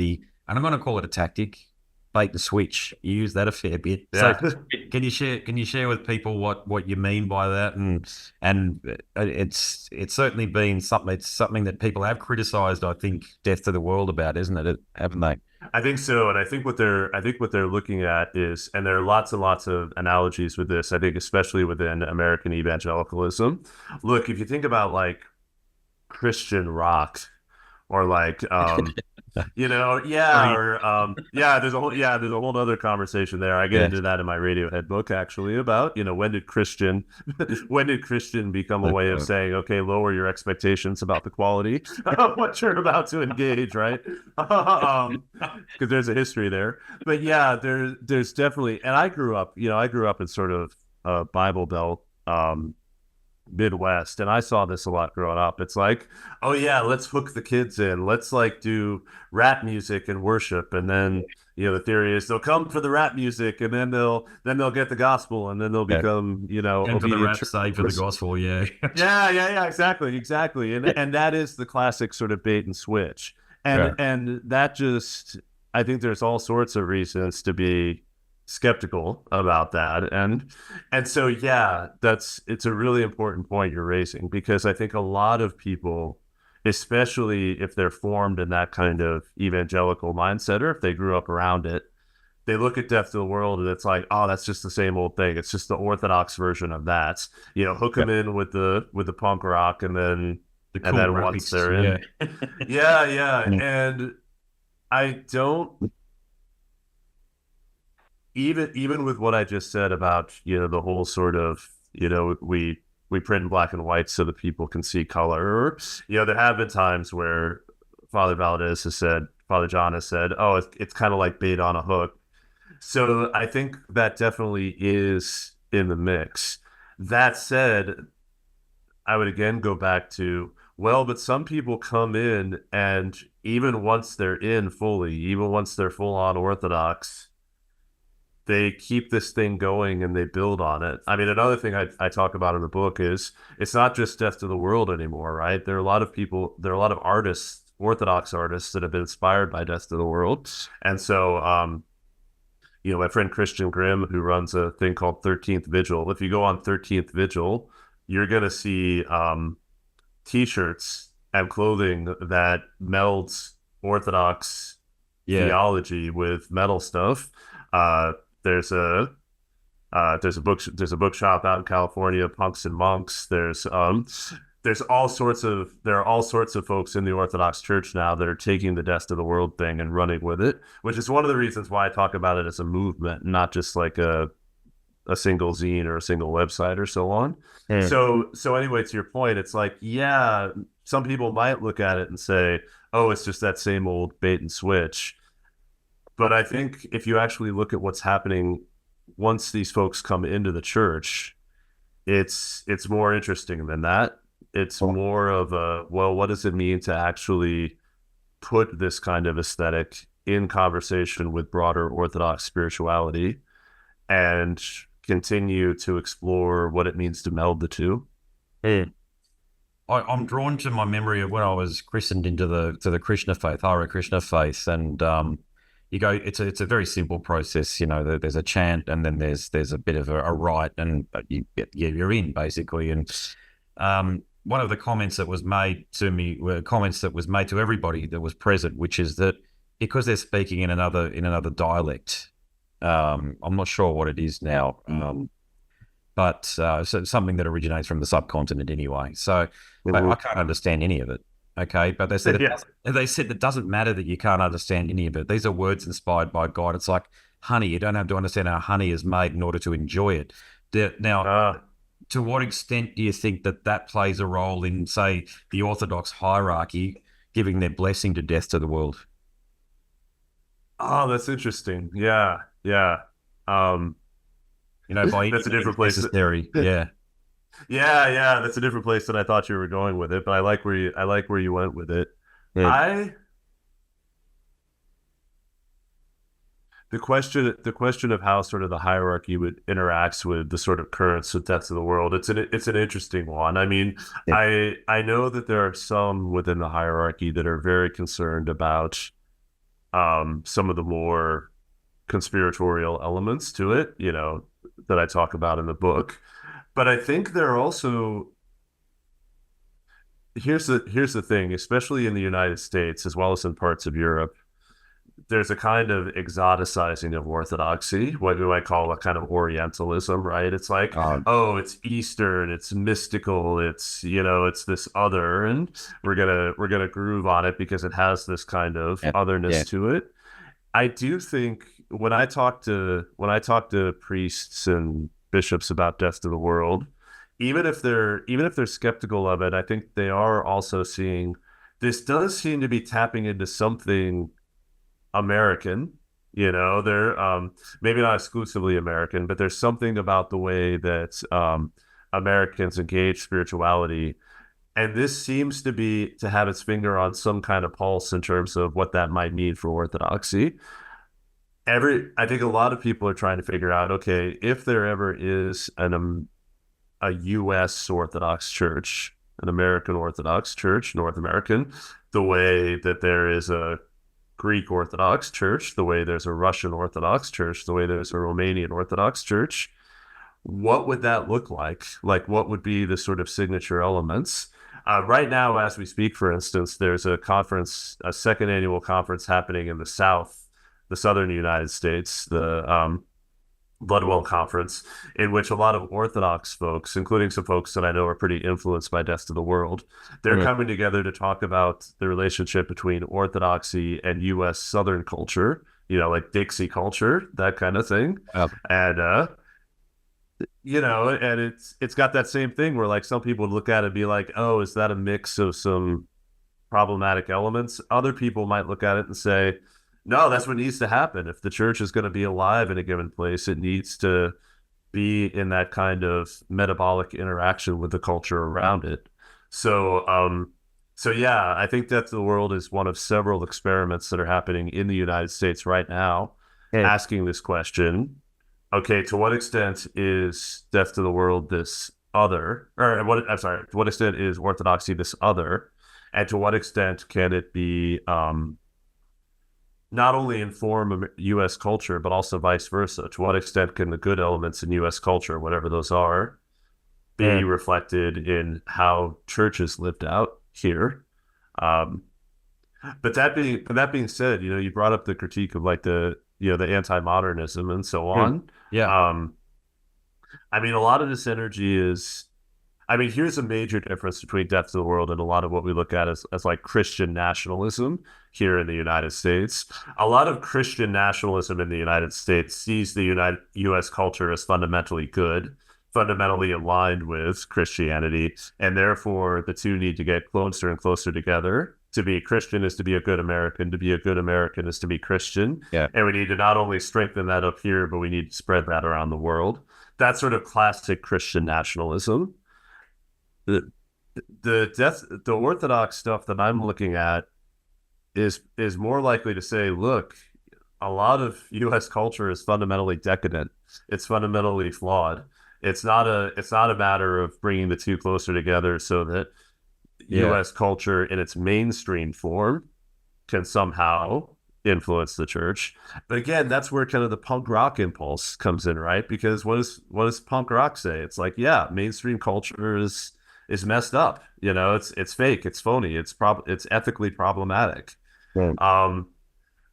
and I'm going to call it a tactic, bait the switch. You use that a fair bit. Yeah. So can you share with people what you mean by that? And it's certainly been something that people have criticized, I think, Death to the World about, isn't it? Haven't they? I think so. And I think what they're looking at is, and there are lots and lots of analogies with this, I think, especially within American evangelicalism. Look, if you think about like Christian rock or like, there's a whole other conversation there. I get into that in my Radiohead book, actually, about, when did Christian become a way of saying, okay, lower your expectations about the quality of what you're about to engage, right? Because there's a history there. But yeah, there's definitely, and I grew up in sort of Bible Belt Midwest, and I saw this a lot growing up. It's like, oh yeah, let's hook the kids in. Let's like do rap music and worship, and then the theory is they'll come for the rap music, and then they'll get the gospel, and then they'll Yeah. become And for the obedient rap, stay for the gospel. Yeah. yeah, exactly. And that is the classic sort of bait and switch. Yeah. And that just, I think there's all sorts of reasons to be skeptical about that. And so yeah, it's a really important point you're raising, because I think a lot of people, especially if they're formed in that kind of evangelical mindset, or if they grew up around it, they look at Death to the World and it's like, oh, that's just the same old thing. It's just the Orthodox version of that. Hook them in with the punk rock, and then The cool once graphics, they're in, yeah. And I don't, even with what I just said about the whole sort of we print in black and white so that people can see color. Or there have been times where Father John has said, oh, it's kind of like bait on a hook. So I think that definitely is in the mix. That said, I would again go back to, well, but some people come in, and even once they're in fully, even once they're full on Orthodox, they keep this thing going and they build on it. I mean, another thing I talk about in the book is it's not just Death to the World anymore, right? There are a lot of artists, Orthodox artists, that have been inspired by Death to the World. And so, my friend Christian Grimm, who runs a thing called 13th Vigil. If you go on 13th Vigil, you're going to see T-shirts and clothing that melds Orthodox theology with metal stuff. There's a bookshop out in California, Punks and Monks. There are all sorts of folks in the Orthodox Church now that are taking the Death to the World thing and running with it, which is one of the reasons why I talk about it as a movement, not just like a single zine or a single website or so on. So anyway, to your point, it's like, yeah, some people might look at it and say, oh, it's just that same old bait and switch. But I think if you actually look at what's happening once these folks come into the church, it's more interesting than that. It's more of a, well, what does it mean to actually put this kind of aesthetic in conversation with broader Orthodox spirituality and continue to explore what it means to meld the two? I'm drawn to my memory of when I was christened into the Krishna faith, Hare Krishna faith, and it's a very simple process. There's a chant, and then there's a bit of a rite, and you're in basically. And one of the comments that was made to me were comments that was made to everybody that was present, which is that because they're speaking in another dialect, I'm not sure what it is now, but so something that originates from the subcontinent anyway. So I can't understand any of it. Okay, but they said it doesn't matter that you can't understand any of it. These are words inspired by God. It's like honey. You don't have to understand how honey is made in order to enjoy it. Now, to what extent do you think that plays a role in, say, the Orthodox hierarchy giving their blessing to Death to the World? Oh, that's interesting. Yeah. By that's a different place. Necessary. Yeah. Yeah. That's a different place than I thought you were going with it, but I like where you went with it. Yeah. The question of how sort of the hierarchy interacts with the sort of currents of Death to the World, it's an interesting one. I mean, I know that there are some within the hierarchy that are very concerned about some of the more conspiratorial elements to it, that I talk about in the book. But I think there are also, here's the thing, especially in the United States as well as in parts of Europe, there's a kind of exoticizing of Orthodoxy, what we might call a kind of Orientalism, right? It's like, it's Eastern, it's mystical, it's it's this other, and we're gonna groove on it because it has this kind of otherness to it. I do think when I talk to priests and bishops about Death to the World, even if they're skeptical of it, I think they are also seeing this does seem to be tapping into something American. They're maybe not exclusively American, but there's something about the way that Americans engage spirituality. And this seems to have its finger on some kind of pulse in terms of what that might mean for Orthodoxy. I think a lot of people are trying to figure out, okay, if there ever is a U.S. Orthodox church, an American Orthodox church, North American, the way that there is a Greek Orthodox church, the way there's a Russian Orthodox church, the way there's a Romanian Orthodox church, what would that look like? Like, what would be the sort of signature elements? Right now, as we speak, for instance, there's a conference, a second annual conference happening in the southern United States, the Bloodwell Conference, in which a lot of Orthodox folks, including some folks that I know are pretty influenced by Death to the World, they're coming together to talk about the relationship between Orthodoxy and U.S. Southern culture, like Dixie culture, that kind of thing. And and it's got that same thing where like some people would look at it and be like, oh, is that a mix of some problematic elements? Other people might look at it and say, no, that's what needs to happen. If the church is going to be alive in a given place, it needs to be in that kind of metabolic interaction with the culture around it. So yeah, I think that the world is one of several experiments that are happening in the United States right now, asking this question. Okay, to what extent is Death to the World this other, or what? I'm sorry, to what extent is Orthodoxy this other, and to what extent can it be not only inform U.S. culture, but also vice versa? To what extent can the good elements in U.S. culture, whatever those are, be reflected in how churches lived out here? But that being said, you brought up the critique of like the anti-modernism and so on. I mean, a lot of this energy is, here's a major difference between Death to the World and a lot of what we look at as like Christian nationalism here in the United States. A lot of Christian nationalism in the United States sees the U.S. culture as fundamentally good, fundamentally aligned with Christianity, and therefore the two need to get closer and closer together. To be a Christian is to be a good American. To be a good American is to be Christian. And we need to not only strengthen that up here, but we need to spread that around the world. That's sort of classic Christian nationalism. The Orthodox stuff that I'm looking at is more likely to say, look, a lot of U.S. culture is fundamentally decadent. It's fundamentally flawed. It's not a matter of bringing the two closer together so that U.S. culture in its mainstream form can somehow influence the church. But again, that's where kind of the punk rock impulse comes in, right? Because what does punk rock say? It's like, yeah, mainstream culture is messed up. It's fake, it's phony, it's ethically problematic.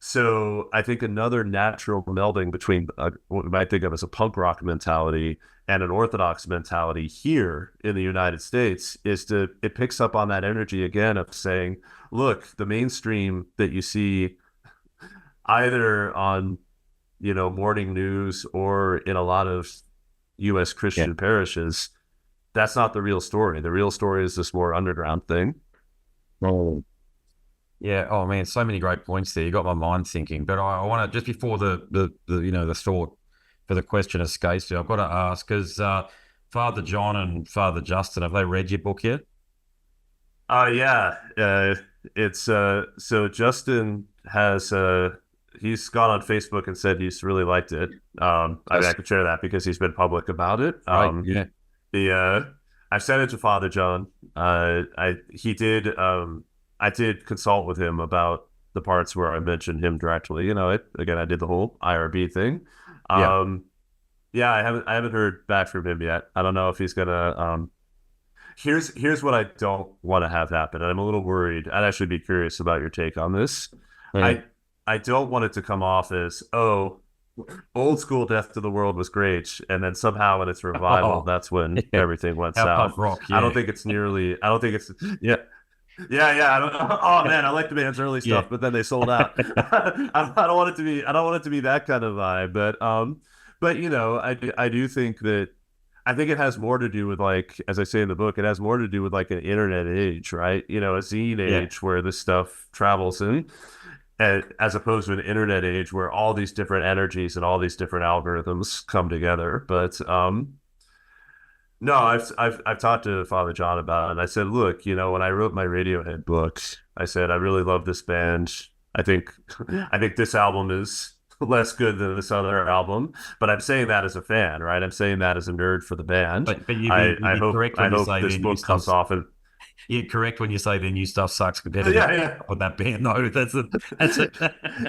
So I think another natural melding between what we might think of as a punk rock mentality and an Orthodox mentality here in the United States it picks up on that energy again of saying, look, the mainstream that you see either on, morning news or in a lot of U.S. Christian parishes, that's not the real story. The real story is this more underground thing. Yeah. Oh man, so many great points there. You got my mind thinking. But I want to, just before the thought for the question escapes you, I've got to ask, because Father John and Father Justin, have they read your book yet? Yeah. It's so Justin has he's gone on Facebook and said he's really liked it. I could share that because he's been public about it. I sent it to Father John. I did consult with him about the parts where I mentioned him directly. Again, I did the whole IRB thing. I haven't heard back from him yet. I don't know if he's gonna. Here's what I don't want to have happen, and I'm a little worried. I'd actually be curious about your take on this. I don't want it to come off as, oh, old school Death to the World was great, and then somehow in its revival, that's when everything went south. I don't think it's nearly. I don't think it's Yeah. I don't. Oh man, I like the band's early stuff, but then they sold out. I don't want it to be. I don't want it to be that kind of vibe. But I do think that. I think it has more to do with, like, as I say in the book, it has more to do with like an internet age, right? A zine age where this stuff travels in, as opposed to an internet age where all these different energies and all these different algorithms come together. But No, I've talked to Father John about it. And I said, look, when I wrote my Radiohead books, I said I really love this band. I think I think this album is less good than this other album, but I'm saying that as a fan, right? I'm saying that as a nerd for the band. But you'd I be hope correct I when you hope say this their new book comes stuff. off and You're correct when you say their new stuff sucks compared to yeah, yeah. with that band. No, that's it.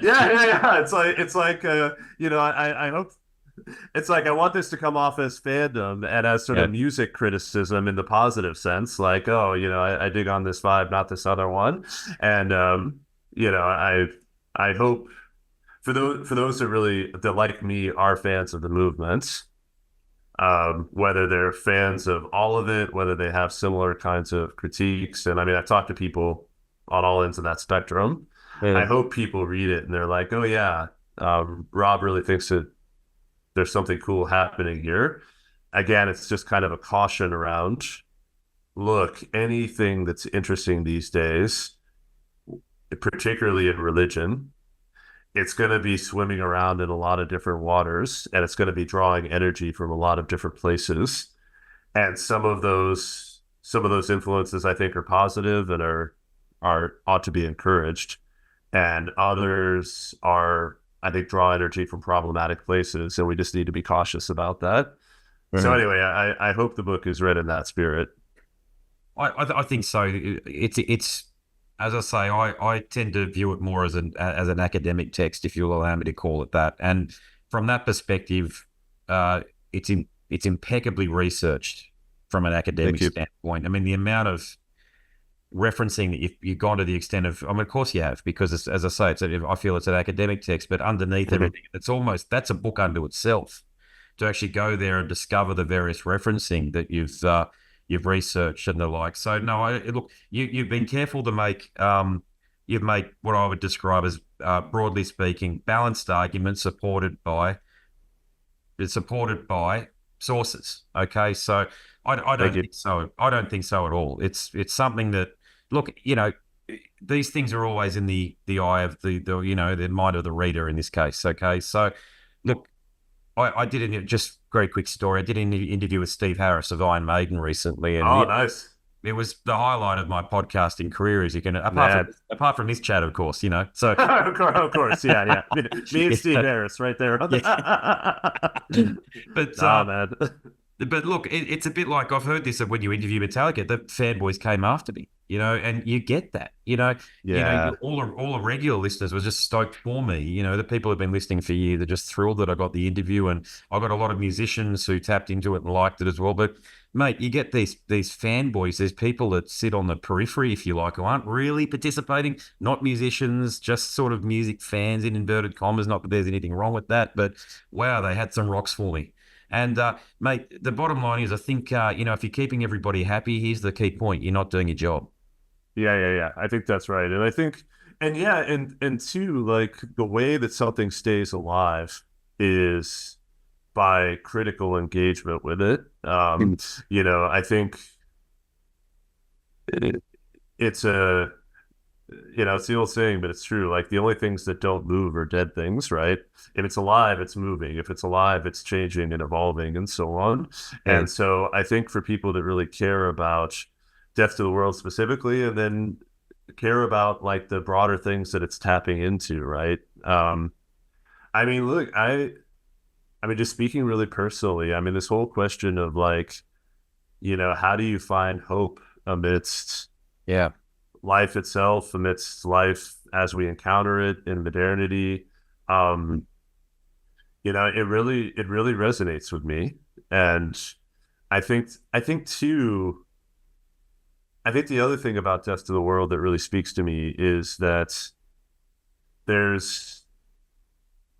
Yeah. It's like I hope it's like I want this to come off as fandom and as sort Yeah. of music criticism in the positive sense, like, oh, I dig on this vibe, not this other one. And I hope for those that like me are fans of the movement, whether they're fans of all of it, whether they have similar kinds of critiques. And I mean, I've talked to people on all ends of that spectrum. I Yeah. hope people read it and they're like, oh yeah, Rob really thinks that there's something cool happening here. Again, it's just kind of a caution around, look, anything that's interesting these days, particularly in religion, it's going to be swimming around in a lot of different waters and it's going to be drawing energy from a lot of different places. And some of those influences I think are positive and are ought to be encouraged. And others are, I think, draw energy from problematic places. And we just need to be cautious about that. So Right. anyway, I hope the book is read in that spirit. I think so. It's as I say, I tend to view it more as an academic text, if you'll allow me to call it that. And from that perspective, it's impeccably researched from an Thank academic you. standpoint. I mean, the amount of referencing that you've gone to the extent of, I mean, of course you have, because as I say, I feel it's an academic text, but underneath Mhm. everything, that's a book unto itself to actually go there and discover the various referencing that you've researched and the like. So no, look, you've been careful to make you've made what I would describe as broadly speaking balanced arguments supported by sources. Okay, so I Thank don't you. think so. I don't think so at all. It's something that, look, these things are always in the eye of the mind of the reader in this case. Okay, so look, I did just very quick story. I did an interview with Steve Harris of Iron Maiden recently, and Oh, nice. it was the highlight of my podcasting career. As you can, Man. apart from this chat, of course, So Of course. Yeah, yeah. Me and Steve yeah, Harris right there. yeah. but Nah, man. But look, it's a bit like I've heard this of when you interview Metallica, the fanboys came after me, and you get that, Yeah. all the regular listeners were just stoked for me. The people who've been listening for years, they're just thrilled that I got the interview, and I got a lot of musicians who tapped into it and liked it as well. But mate, you get these fanboys. There's people that sit on the periphery, if you like, who aren't really participating, not musicians, just sort of music fans in inverted commas. Not that there's anything wrong with that, but wow, they had some rocks for me. And mate, the bottom line is, I think if you're keeping everybody happy, here's the key point: you're not doing your job. Yeah. I think that's right. And I think, and yeah, and two, like the way that something stays alive is by critical engagement with it. I think it's it's the old saying, but it's true. Like the only things that don't move are dead things, right? If it's alive, it's moving. If it's alive, it's changing and evolving and so on. Yeah, And so I think for people that really care about death to the world specifically, and then care about like the broader things that it's tapping into, right? I mean, look, I mean, just speaking really personally, I mean, this whole question of like, how do you find hope amidst yeah, life itself, amidst life as we encounter it in modernity? Um, it really resonates with me. And I think too, I think the other thing about Death to the World that really speaks to me is that there's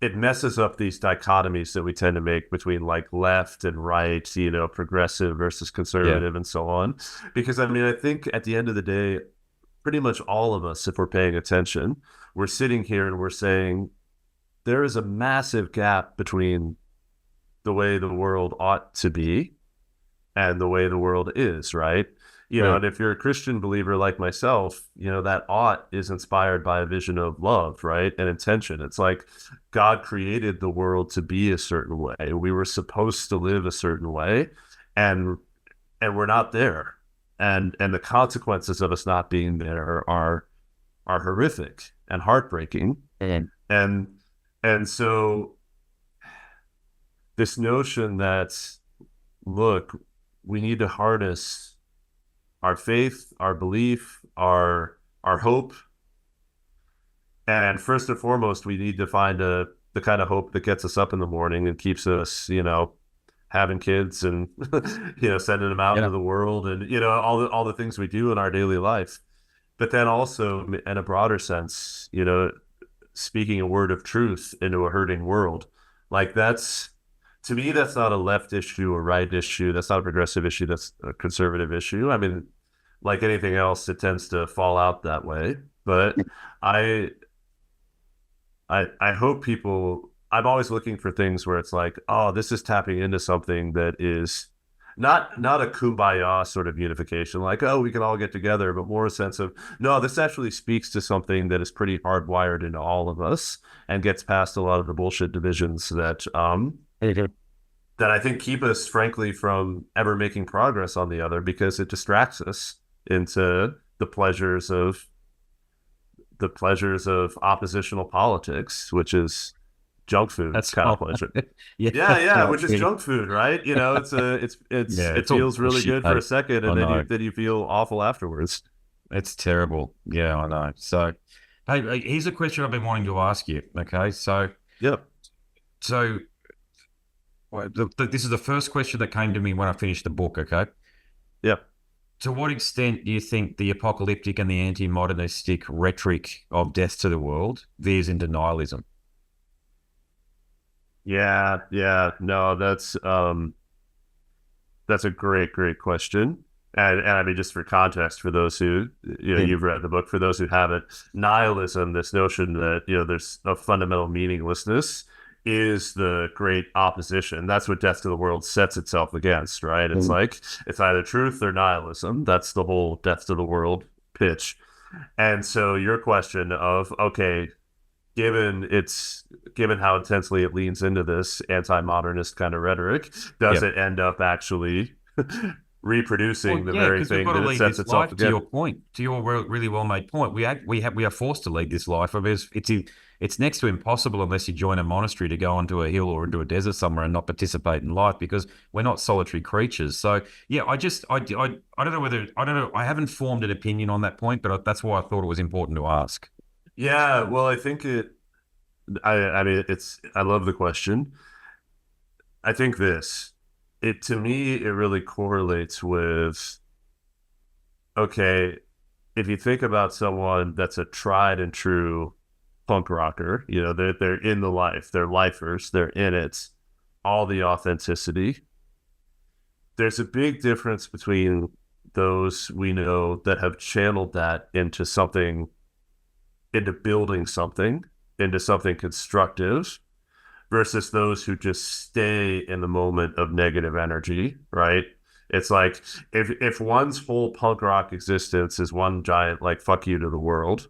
it messes up these dichotomies that we tend to make between like left and right, progressive versus yeah, conservative and so on. Because I mean, I think at the end of the day, pretty much all of us, if we're paying attention, we're sitting here and we're saying there is a massive gap between the way the world ought to be and the way the world is, right? right, And if you're a Christian believer like myself, that ought is inspired by a vision of love, right? And intention. It's like God created the world to be a certain way. We were supposed to live a certain way. And and we're not there, and the consequences of us not being there are horrific and heartbreaking, And and and so this notion that, look, we need to harness our faith, our belief, our hope, and first and foremost, we need to find the kind of hope that gets us up in the morning and keeps us, having kids and sending them out into the world, and all the things we do in our daily life. But then also, in a broader sense, speaking a word of truth into a hurting world. Like, that's, to me, that's not a left issue, a right issue. That's not a progressive issue. That's a conservative issue. I mean, like anything else, it tends to fall out that way. But I I hope people, I'm always looking for things where it's like, oh, this is tapping into something that is not a kumbaya sort of unification, like, oh, we can all get together, but more a sense of, no, this actually speaks to something that is pretty hardwired into all of us and gets past a lot of the bullshit divisions that I think keep us, frankly, from ever making progress on the other, because it distracts us into the pleasures of oppositional politics, which is junk food. that's Kind of all. pleasure. Yeah, Yeah, which is junk food, right? It it's all feels really bullshit, good for a mate. second, I and then know. you feel awful afterwards. It's terrible. Yeah, I know. So, hey, here's a question I've been wanting to ask you. Okay, Yep. so well, this is the first question that came to me when I finished the book. Okay, Yep. to what extent do you think the apocalyptic and the anti-modernistic rhetoric of death to the world veers into nihilism? Yeah. Yeah. No, that's a great question. And I mean, just for context, for those who, you've read the book, for those who haven't, nihilism, this notion that, there's a fundamental meaninglessness, is the great opposition. That's what Death to the World sets itself against, right? It's like, it's either truth or nihilism. That's the whole Death to the World pitch. And so your question of, okay, given how intensely it leans into this anti-modernist kind of rhetoric, does it end up actually reproducing the very because we've thing got to that it lead sets this itself life. To your against? point, to your really well made point, we are forced to lead this life. I mean, it's next to impossible unless you join a monastery to go onto a hill or into a desert somewhere and not participate in life, because we're not solitary creatures. So yeah, I don't know whether I haven't formed an opinion on that point, but that's why I thought it was important to ask. Yeah, well, I mean, I love the question. I think to me, it really correlates with, okay, if you think about someone that's a tried and true punk rocker, they're in the life, they're lifers, they're in it, all the authenticity. There's a big difference between those we know that have channeled that into building something, into something constructive, versus those who just stay in the moment of negative energy, right? It's like, if one's whole punk rock existence is one giant like fuck you to the world,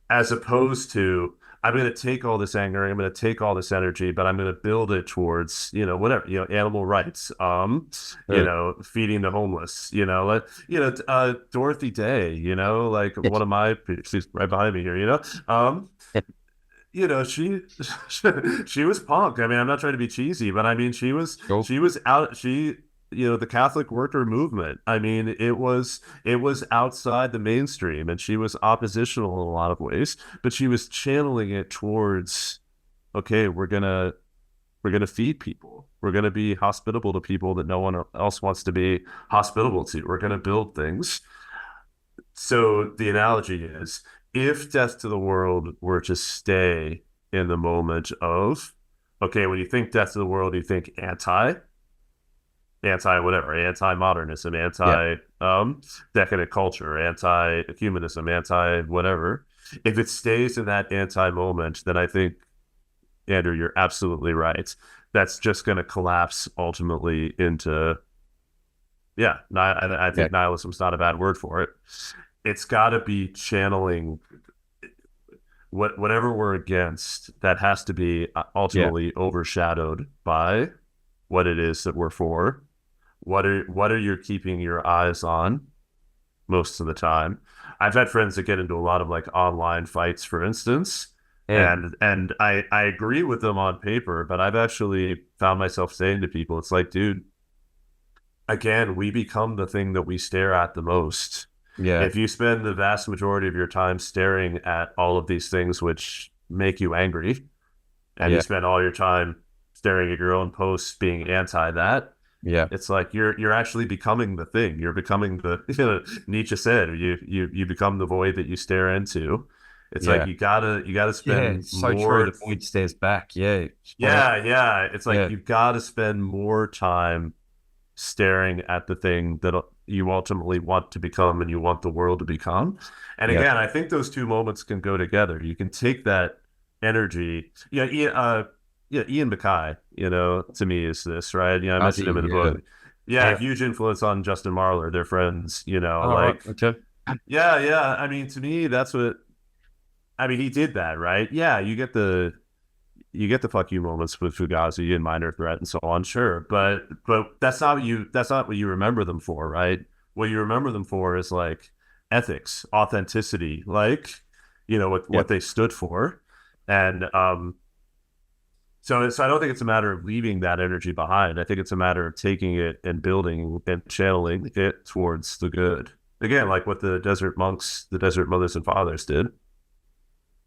as opposed to, I'm going to take all this anger, I'm going to take all this energy, but I'm going to build it towards, whatever, animal rights, feeding the homeless, Dorothy Day, like one of my, she's right behind me here, she she was punk. I mean, I'm not trying to be cheesy, but I mean, Cool. she was out. The Catholic worker movement. I mean, it was outside the mainstream, and she was oppositional in a lot of ways, but she was channeling it towards, okay, we're gonna feed people. We're gonna be hospitable to people that no one else wants to be hospitable to. We're gonna build things. So the analogy is, if Death to the World were to stay in the moment of, okay, when you think Death to the World, you think whatever, anti-modernism, Yeah. decadent culture, anti-humanism, anti-whatever. If it stays in that anti-moment, then I think, Andrew, you're absolutely right. That's just going to collapse ultimately into, yeah, I think nihilism's not a bad word for it. It's got to be channeling whatever we're against. That has to be ultimately overshadowed by what it is that we're for, what are you keeping your eyes on most of the time? I've had friends that get into a lot of like online fights, for instance, Yeah. and I agree with them on paper, but I've actually found myself saying to people, it's like, dude, again, we become the thing that we stare at the most. Yeah. If you spend the vast majority of your time staring at all of these things which make you angry, and you Yeah. spend all your time staring at your own posts being anti that, Yeah. it's like you're actually becoming the thing. You're becoming the Nietzsche said, you become the void that you stare into. It's like Yeah. you gotta Yeah. spend It's so true. more. The void stares back. Yeah. Spot on. Yeah. It's like Yeah. you've got to spend more time staring at the thing that you ultimately want to become and you want the world to become. And Yeah. again, I think those two moments can go together. You can take that energy. Ian Mackay, to me is this, right? I mentioned him in the Yeah. book. Yeah, Yeah. huge influence on Justin Marlar. They're friends, All right. like, Okay. yeah. I mean, to me, he did that, right? Yeah, you get the fuck you moments with Fugazi and Minor Threat and so on, sure, but that's not what you remember them for, right? What you remember them for is like ethics, authenticity, like what Yep. they stood for, and so I don't think it's a matter of leaving that energy behind. I think it's a matter of taking it and building and channeling it towards the good. Again, like what the desert monks, the desert mothers and fathers did.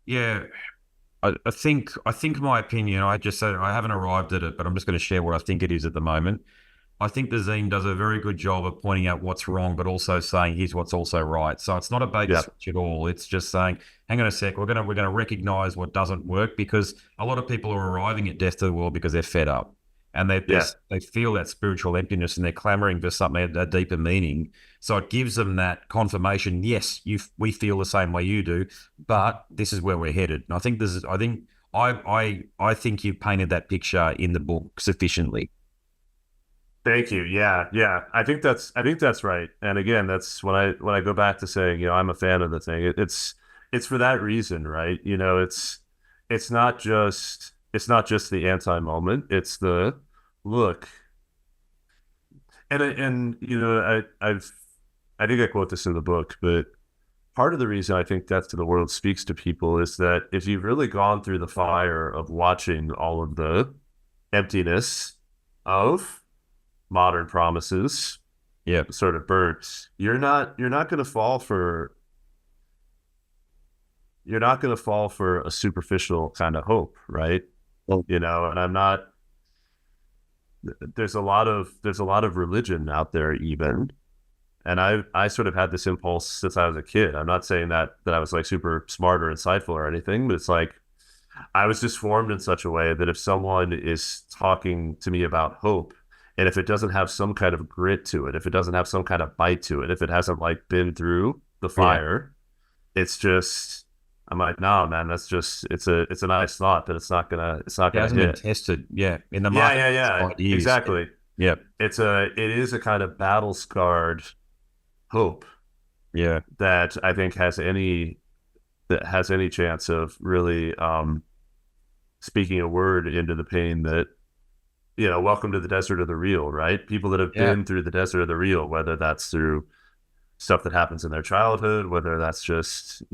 Yeah. I think my opinion, I just said I haven't arrived at it, but I'm just going to share what I think it is at the moment. I think the zine does a very good job of pointing out what's wrong, but also saying here's what's also right. So it's not a bait and Yeah, switch at all. It's just saying, hang on a sec, we're gonna recognize what doesn't work, because a lot of people are arriving at death to the world because they're fed up and yeah. they feel that spiritual emptiness and they're clamoring for something, a deeper meaning. So it gives them that confirmation. Yes, we feel the same way you do, but this is where we're headed. And I think you've painted that picture in the book sufficiently. Thank you. Yeah. I think that's right. And again, that's when I go back to saying, I'm a fan of the thing. It's for that reason, right? It's not just the anti moment. It's the look. And I think I quote this in the book, but part of the reason I think Death to the World speaks to people is that if you've really gone through the fire of watching all of the emptiness of modern promises Yeah. sort of burn, you're not going to fall for a superficial kind of hope, right? Well, And I'm not. There's a lot of religion out there even, and I sort of had this impulse since I was a kid. I'm not saying that I was like super smart or insightful or anything, but it's like I was just formed in such a way that if someone is talking to me about hope, and if it doesn't have some kind of grit to it, if it doesn't have some kind of bite to it, if it hasn't like been through the yeah. fire, it's just I'm like, no, man, it's a nice thought, but it's not It gonna hasn't been hit. tested. Yeah. In the market Yeah, ideas. exactly. Yeah. It is a kind of battle scarred hope Yeah. that I think has any chance of really speaking a word into the pain that welcome to the desert of the real, right? People that have Yeah. been through the desert of the real, whether that's through stuff that happens in their childhood, whether that's just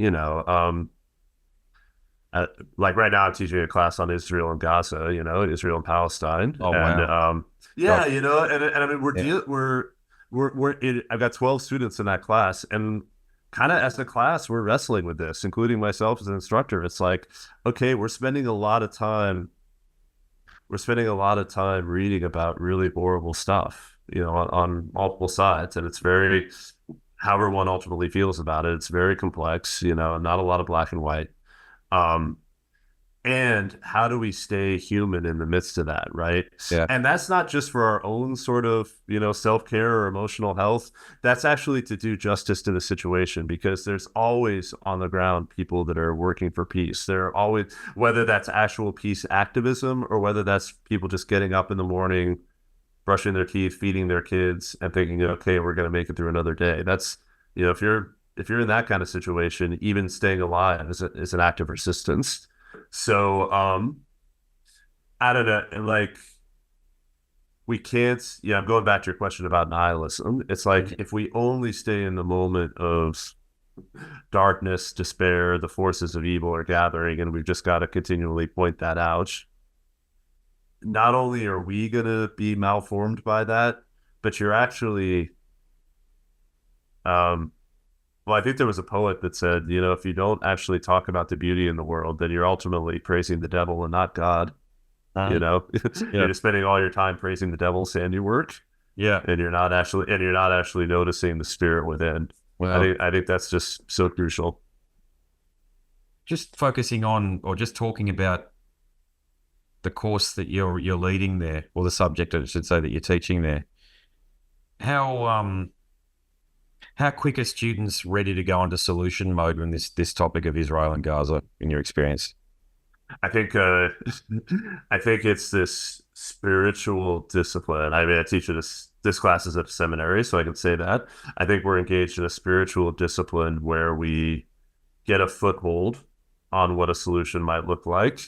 like right now I'm teaching a class on Israel and Gaza, Israel and Palestine, Oh, and wow. yeah, God. and I mean Yeah. I've got 12 students in that class, and kind of as a class we're wrestling with this, including myself as an instructor. It's like, okay, we're spending a lot of time reading about really horrible stuff, on multiple sides, and it's very, however one ultimately feels about it, it's very complex, not a lot of black and white. Um, and how do we stay human in the midst of that, right? Yeah. And that's not just for our own sort of self-care or emotional health. That's actually to do justice to the situation, because there's always on the ground people that are working for peace. There are always, whether that's actual peace activism or whether that's people just getting up in the morning, brushing their teeth, feeding their kids, and thinking, okay, we're going to make it through another day. That's, if you're in that kind of situation, even staying alive is an act of resistance. So I don't know, like we can't, yeah, I'm going back to your question about nihilism. It's like if we only stay in the moment of darkness, despair, the forces of evil are gathering, and we've just got to continually point that out. Not only are we going to be malformed by that, but you're actually, well, I think there was a poet that said, if you don't actually talk about the beauty in the world, then you're ultimately praising the devil and not God. Yeah. You're just spending all your time praising the devil's handiwork. Yeah. And you're not actually noticing the spirit within. Well, I think that's just so crucial. just focusing on, or just talking about the course that you're leading there, or the subject, I should say, that you're teaching there. How quick are students ready to go into solution mode when this topic of Israel and Gaza, in your experience? I think I think it's this spiritual discipline. I mean, I teach this class is at a seminary, so I can say that. I think we're engaged in a spiritual discipline where we get a foothold on what a solution might look like.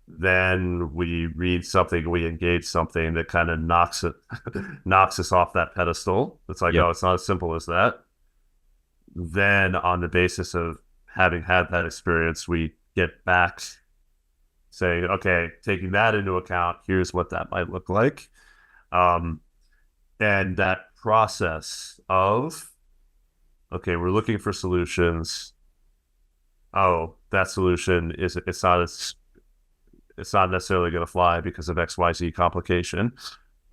Then we read something, we engage something that kind of knocks us off that pedestal. It's like, Yep. oh, it's not as simple as that. Then on the basis of having had that experience, we get back saying, okay, taking that into account, here's what that might look like. And that process of, okay, we're looking for solutions. Oh, that solution it's not necessarily going to fly because of XYZ complication.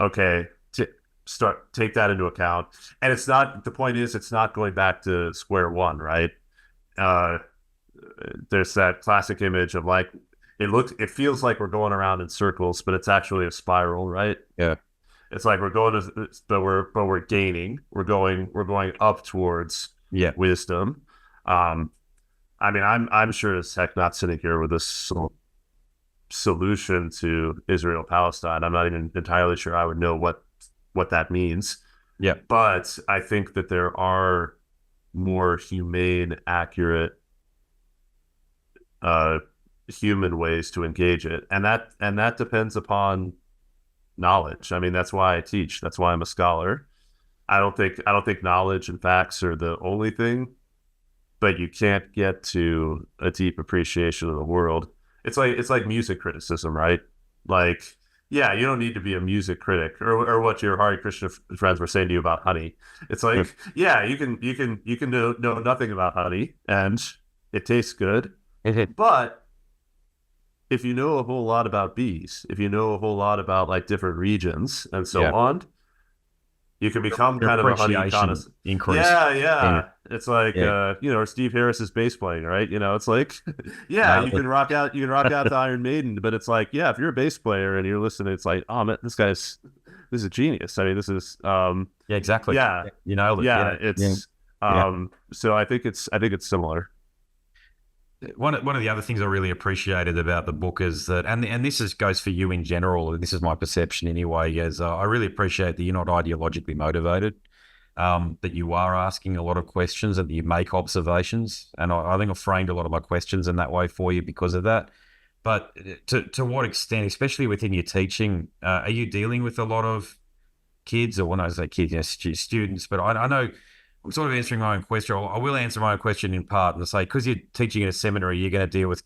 Okay, take that into account. And the point is, it's not going back to square one, right? There's that classic image of like, it feels like we're going around in circles, but it's actually a spiral, right? Yeah. It's like but we're gaining. We're going up towards wisdom. I mean, I'm sure as heck not sitting here with this solution to Israel Palestine. I'm not even entirely sure I would know what that means. Yeah. But I think that there are more humane, accurate, human ways to engage it, and that depends upon knowledge. I mean, that's why I teach. That's why I'm a scholar. I don't think knowledge and facts are the only thing, but you can't get to a deep appreciation of the world. It's like music criticism, right? Like, yeah, you don't need to be a music critic, or what your Hare Krishna friends were saying to you about honey. It's like, yeah, you can know nothing about honey, and it tastes good, but if you know a whole lot about bees, if you know a whole lot about like different regions and so on, you can become kind of a honey connoisseur. Yeah. It's like Steve Harris's bass playing, right? It's like, yeah, you can rock out the Iron Maiden, but it's like, yeah, if you're a bass player and you're listening, it's like, oh man, this is a genius. I mean, this is exactly. Yeah, you nailed it. Yeah, it's so I think it's similar. One of the other things I really appreciated about the book is that, and this goes for you in general, and this is my perception anyway, is I really appreciate that you're not ideologically motivated, that you are asking a lot of questions and that you make observations. And I think I've framed a lot of my questions in that way for you because of that. But to what extent, especially within your teaching, are you dealing with a lot of kids, or when I say kids, students, but I know I'm sort of answering my own question. I will answer my own question in part and say, because you're teaching in a seminary, you're going to deal with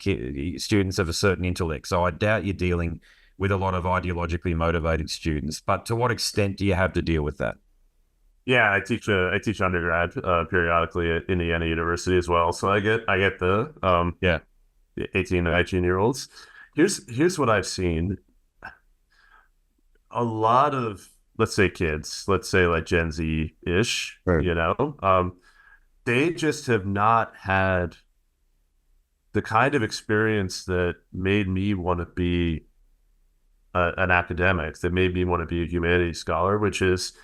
students of a certain intellect. So I doubt you're dealing with a lot of ideologically motivated students. But to what extent do you have to deal with that? Yeah, I teach undergrad periodically at Indiana University as well. So I get the 18 to 19-year-olds. Here's what I've seen. A lot of, let's say kids, let's say like Gen Z-ish, right. They just have not had the kind of experience that made me want to be an academic, that made me want to be a humanities scholar, which is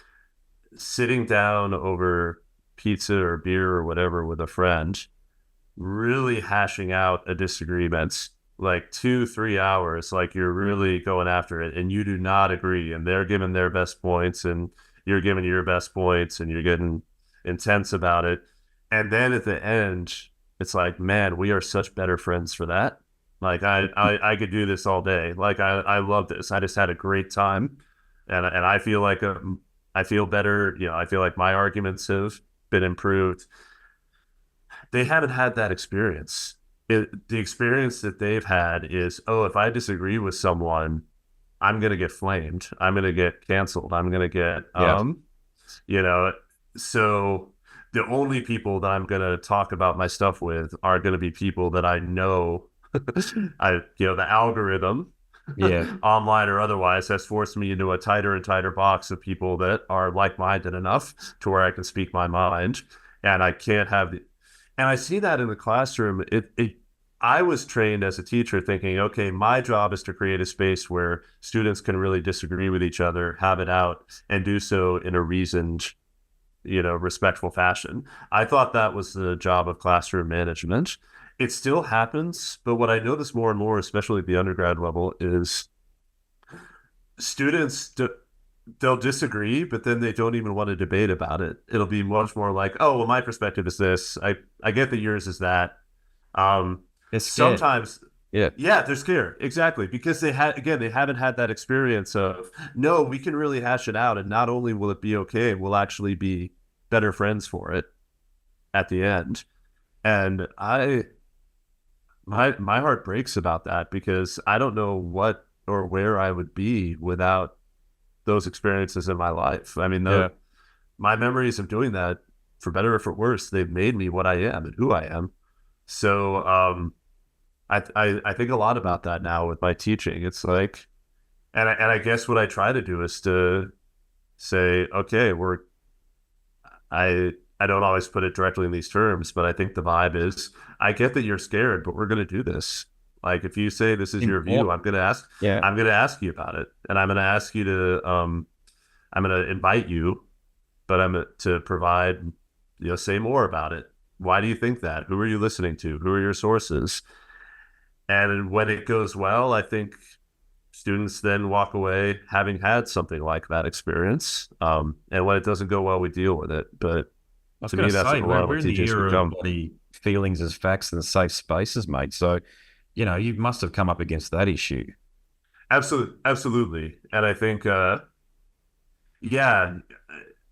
sitting down over pizza or beer or whatever with a friend, really hashing out a disagreement, like 2-3 hours, like you're really going after it and you do not agree, and they're giving their best points and you're giving your best points and you're getting intense about it. And then at the end, it's like, man, we are such better friends for that. Like I could do this all day. Like I love this. I just had a great time. and I feel better. I feel like my arguments have been improved. They haven't had that experience. The experience that they've had is, oh, if I disagree with someone, I'm going to get flamed. I'm going to get canceled. I'm going to get, Yeah. you know, so the only people that I'm going to talk about my stuff with are going to be people that I know. The algorithm, Yeah. online or otherwise, has forced me into a tighter and tighter box of people that are like-minded enough to where I can speak my mind, and I can't have the, and I see that in the classroom. I was trained as a teacher thinking, okay, my job is to create a space where students can really disagree with each other, have it out, and do so in a reasoned, respectful fashion. I thought that was the job of classroom management. It still happens, but what I notice more and more, especially at the undergrad level, is students they'll disagree, but then they don't even want to debate about it. It'll be much more like, oh, well, my perspective is this. I get that yours is that. It's scared. Sometimes, Yeah. yeah, they're scared. Exactly. Because they haven't had that experience of, no, we can really hash it out. And not only will it be okay, we'll actually be better friends for it at the end. And my heart breaks about that, because I don't know what or where I would be without those experiences in my life. I mean, my memories of doing that, for better or for worse, they've made me what I am and who I am. So I think a lot about that now with my teaching. It's like, and I guess what I try to do is to say, okay, I don't always put it directly in these terms, but I think the vibe is, I get that you're scared, but we're going to do this. Like, if you say this is your view, I'm going to ask. Yeah. I'm going to ask you about it, and I'm going to ask you to. I'm going to invite you, but I'm to provide. Say more about it. Why do you think that? Who are you listening to? Who are your sources? And when it goes well, I think students then walk away having had something like that experience. And when it doesn't go well, we deal with it. But I was to going me, to that's say, what a lot of we're what in the teachers era of become. bloody feelings as facts and safe spaces, mate. So, you must have come up against that issue. Absolutely. And I think, yeah,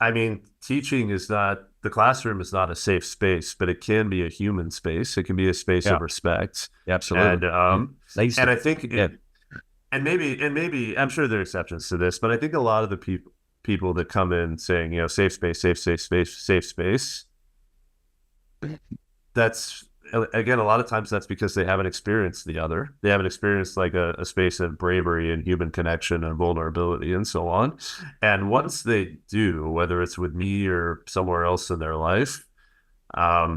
I mean, teaching is not, the classroom is not a safe space, but it can be a human space. It can be a space Yeah. of respect. Absolutely. And I think, and maybe, I'm sure there are exceptions to this, but I think a lot of the people that come in saying, safe space, safe space, safe space, that's, again, a lot of times that's because they haven't experienced the other. They haven't experienced like a space of bravery and human connection and vulnerability and so on. And once they do, whether it's with me or somewhere else in their life, I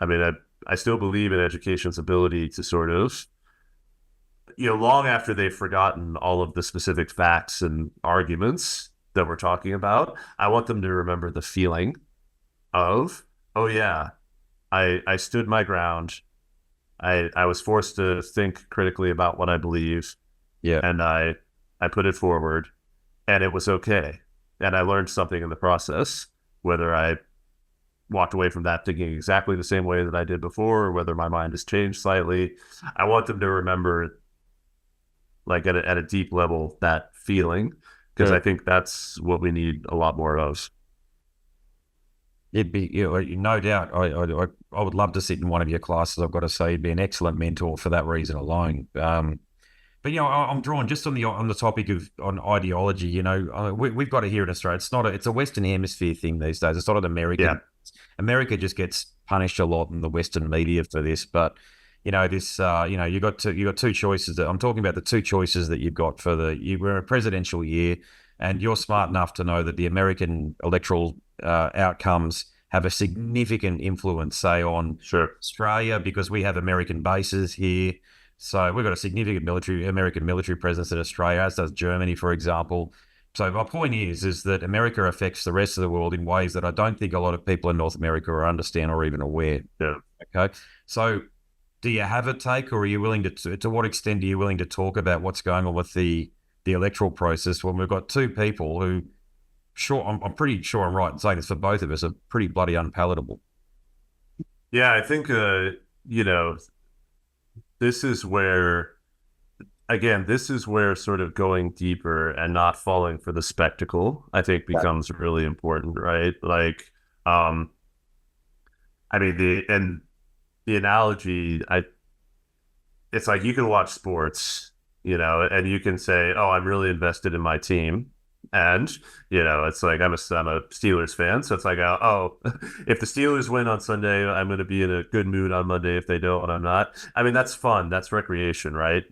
mean, I still believe in education's ability to sort of, long after they've forgotten all of the specific facts and arguments that we're talking about, I want them to remember the feeling of, oh yeah, I stood my ground. I was forced to think critically about what I believe. Yeah. And I put it forward, and it was okay. And I learned something in the process, whether I walked away from that thinking exactly the same way that I did before, or whether my mind has changed slightly. I want them to remember, like at a deep level, that feeling, because I think that's what we need a lot more of. It'd be, no doubt. I would love to sit in one of your classes. I've got to say, you'd be an excellent mentor for that reason alone. But I'm drawn just on the topic of on ideology. We've got it here in Australia. It's a Western Hemisphere thing these days. It's not an American. Yeah. America just gets punished a lot in the Western media for this. But you got two choices. I'm talking about the two choices that you've got we're a presidential year, and you're smart enough to know that the American electoral outcomes have a significant influence, say, on Australia, because we have American bases here. So we've got a significant American military presence in Australia, as does Germany, for example. So my point is that America affects the rest of the world in ways that I don't think a lot of people in North America understand or even aware. Yeah. Okay. So do you have a take, or are you willing to what extent are you willing to talk about what's going on with the electoral process when we've got two people who, I'm pretty sure I'm right in saying this for both of us, are pretty bloody unpalatable? Yeah, I think, this is where again, this is where sort of going deeper and not falling for the spectacle, I think, becomes really important, right? Like, um, I mean, the analogy, it's like you can watch sports, and you can say, "Oh, I'm really invested in my team," and it's like I'm a Steelers fan, so it's like, oh, if the Steelers win on Sunday, I'm going to be in a good mood on Monday. If they don't, I'm not. I mean, that's fun. That's recreation, right?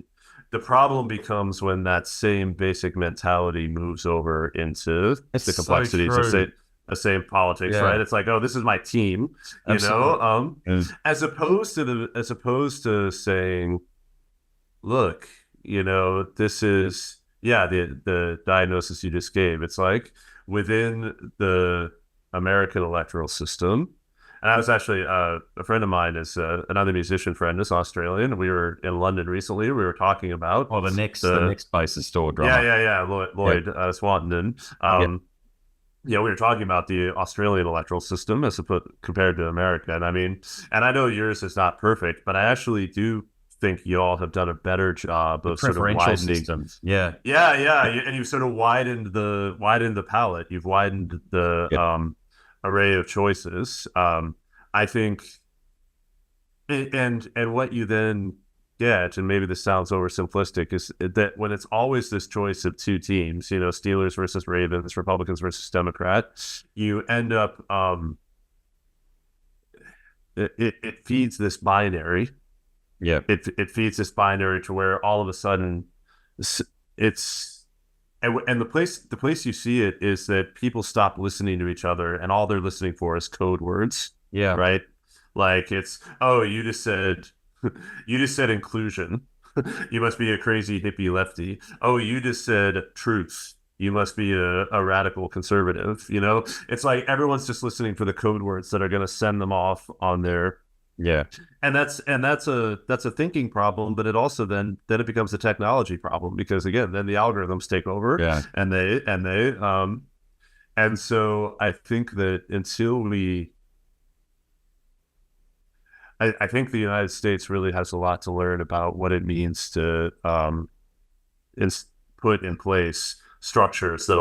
The problem becomes when that same basic mentality moves over into the complexities of the same politics, right? It's like, oh, this is my team, as opposed to saying, look, this is the diagnosis you just gave. It's like within the American electoral system. And I was actually a friend of mine is another musician friend is Australian. We were in London recently. We were talking about the next bassist store drummer. Yeah. Lloyd Swanton. We were talking about the Australian electoral system compared to America. And I mean, and I know yours is not perfect, but I actually do think you all have done a better job of sort of widening systems. Yeah. And you've sort of widened the palette. You've widened the array of choices. I think, and what you then get, and maybe this sounds oversimplistic, is that when it's always this choice of two teams, Steelers versus Ravens, Republicans versus Democrats, you end up it feeds this binary. Yeah, it feeds this binary to where all of a sudden it's and the place you see it is that people stop listening to each other, and all they're listening for is code words. Yeah, right. Like it's, oh, you just said inclusion. You must be a crazy hippie lefty. Oh, you just said truth. You must be a radical conservative. It's like everyone's just listening for the code words that are going to send them off on their. Yeah. And that's a thinking problem, but it also then it becomes a technology problem, because again, then the algorithms take over. Yeah. And so I think that I think the United States really has a lot to learn about what it means to put in place structures that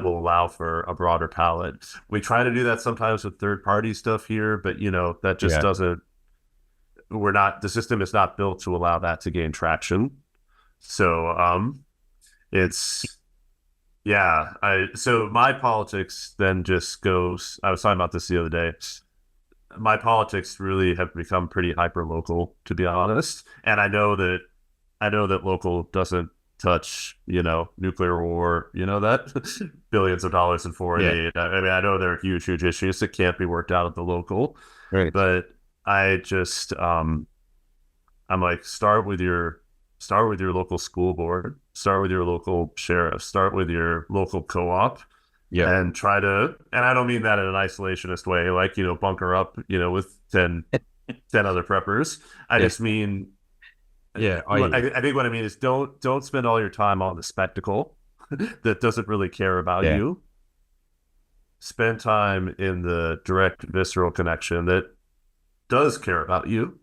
will allow for a broader palette. We try to do that sometimes with third-party stuff here, but that just doesn't. The system is not built to allow that to gain traction. So so my politics then just goes. I was talking about this the other day. My politics really have become pretty hyper local, to be honest. And I know that local doesn't touch, nuclear war, that billions of dollars in foreign aid. I mean, I know there are huge issues that can't be worked out at the local, right? But I just, I'm like, start with your local school board, start with your local sheriff, start with your local co-op. Yeah. And try to, and I don't mean that in an isolationist way, like, bunker up, with 10 other preppers. I just mean, I think what I mean is don't spend all your time on the spectacle that doesn't really care about you. Spend time in the direct visceral connection that does care about you.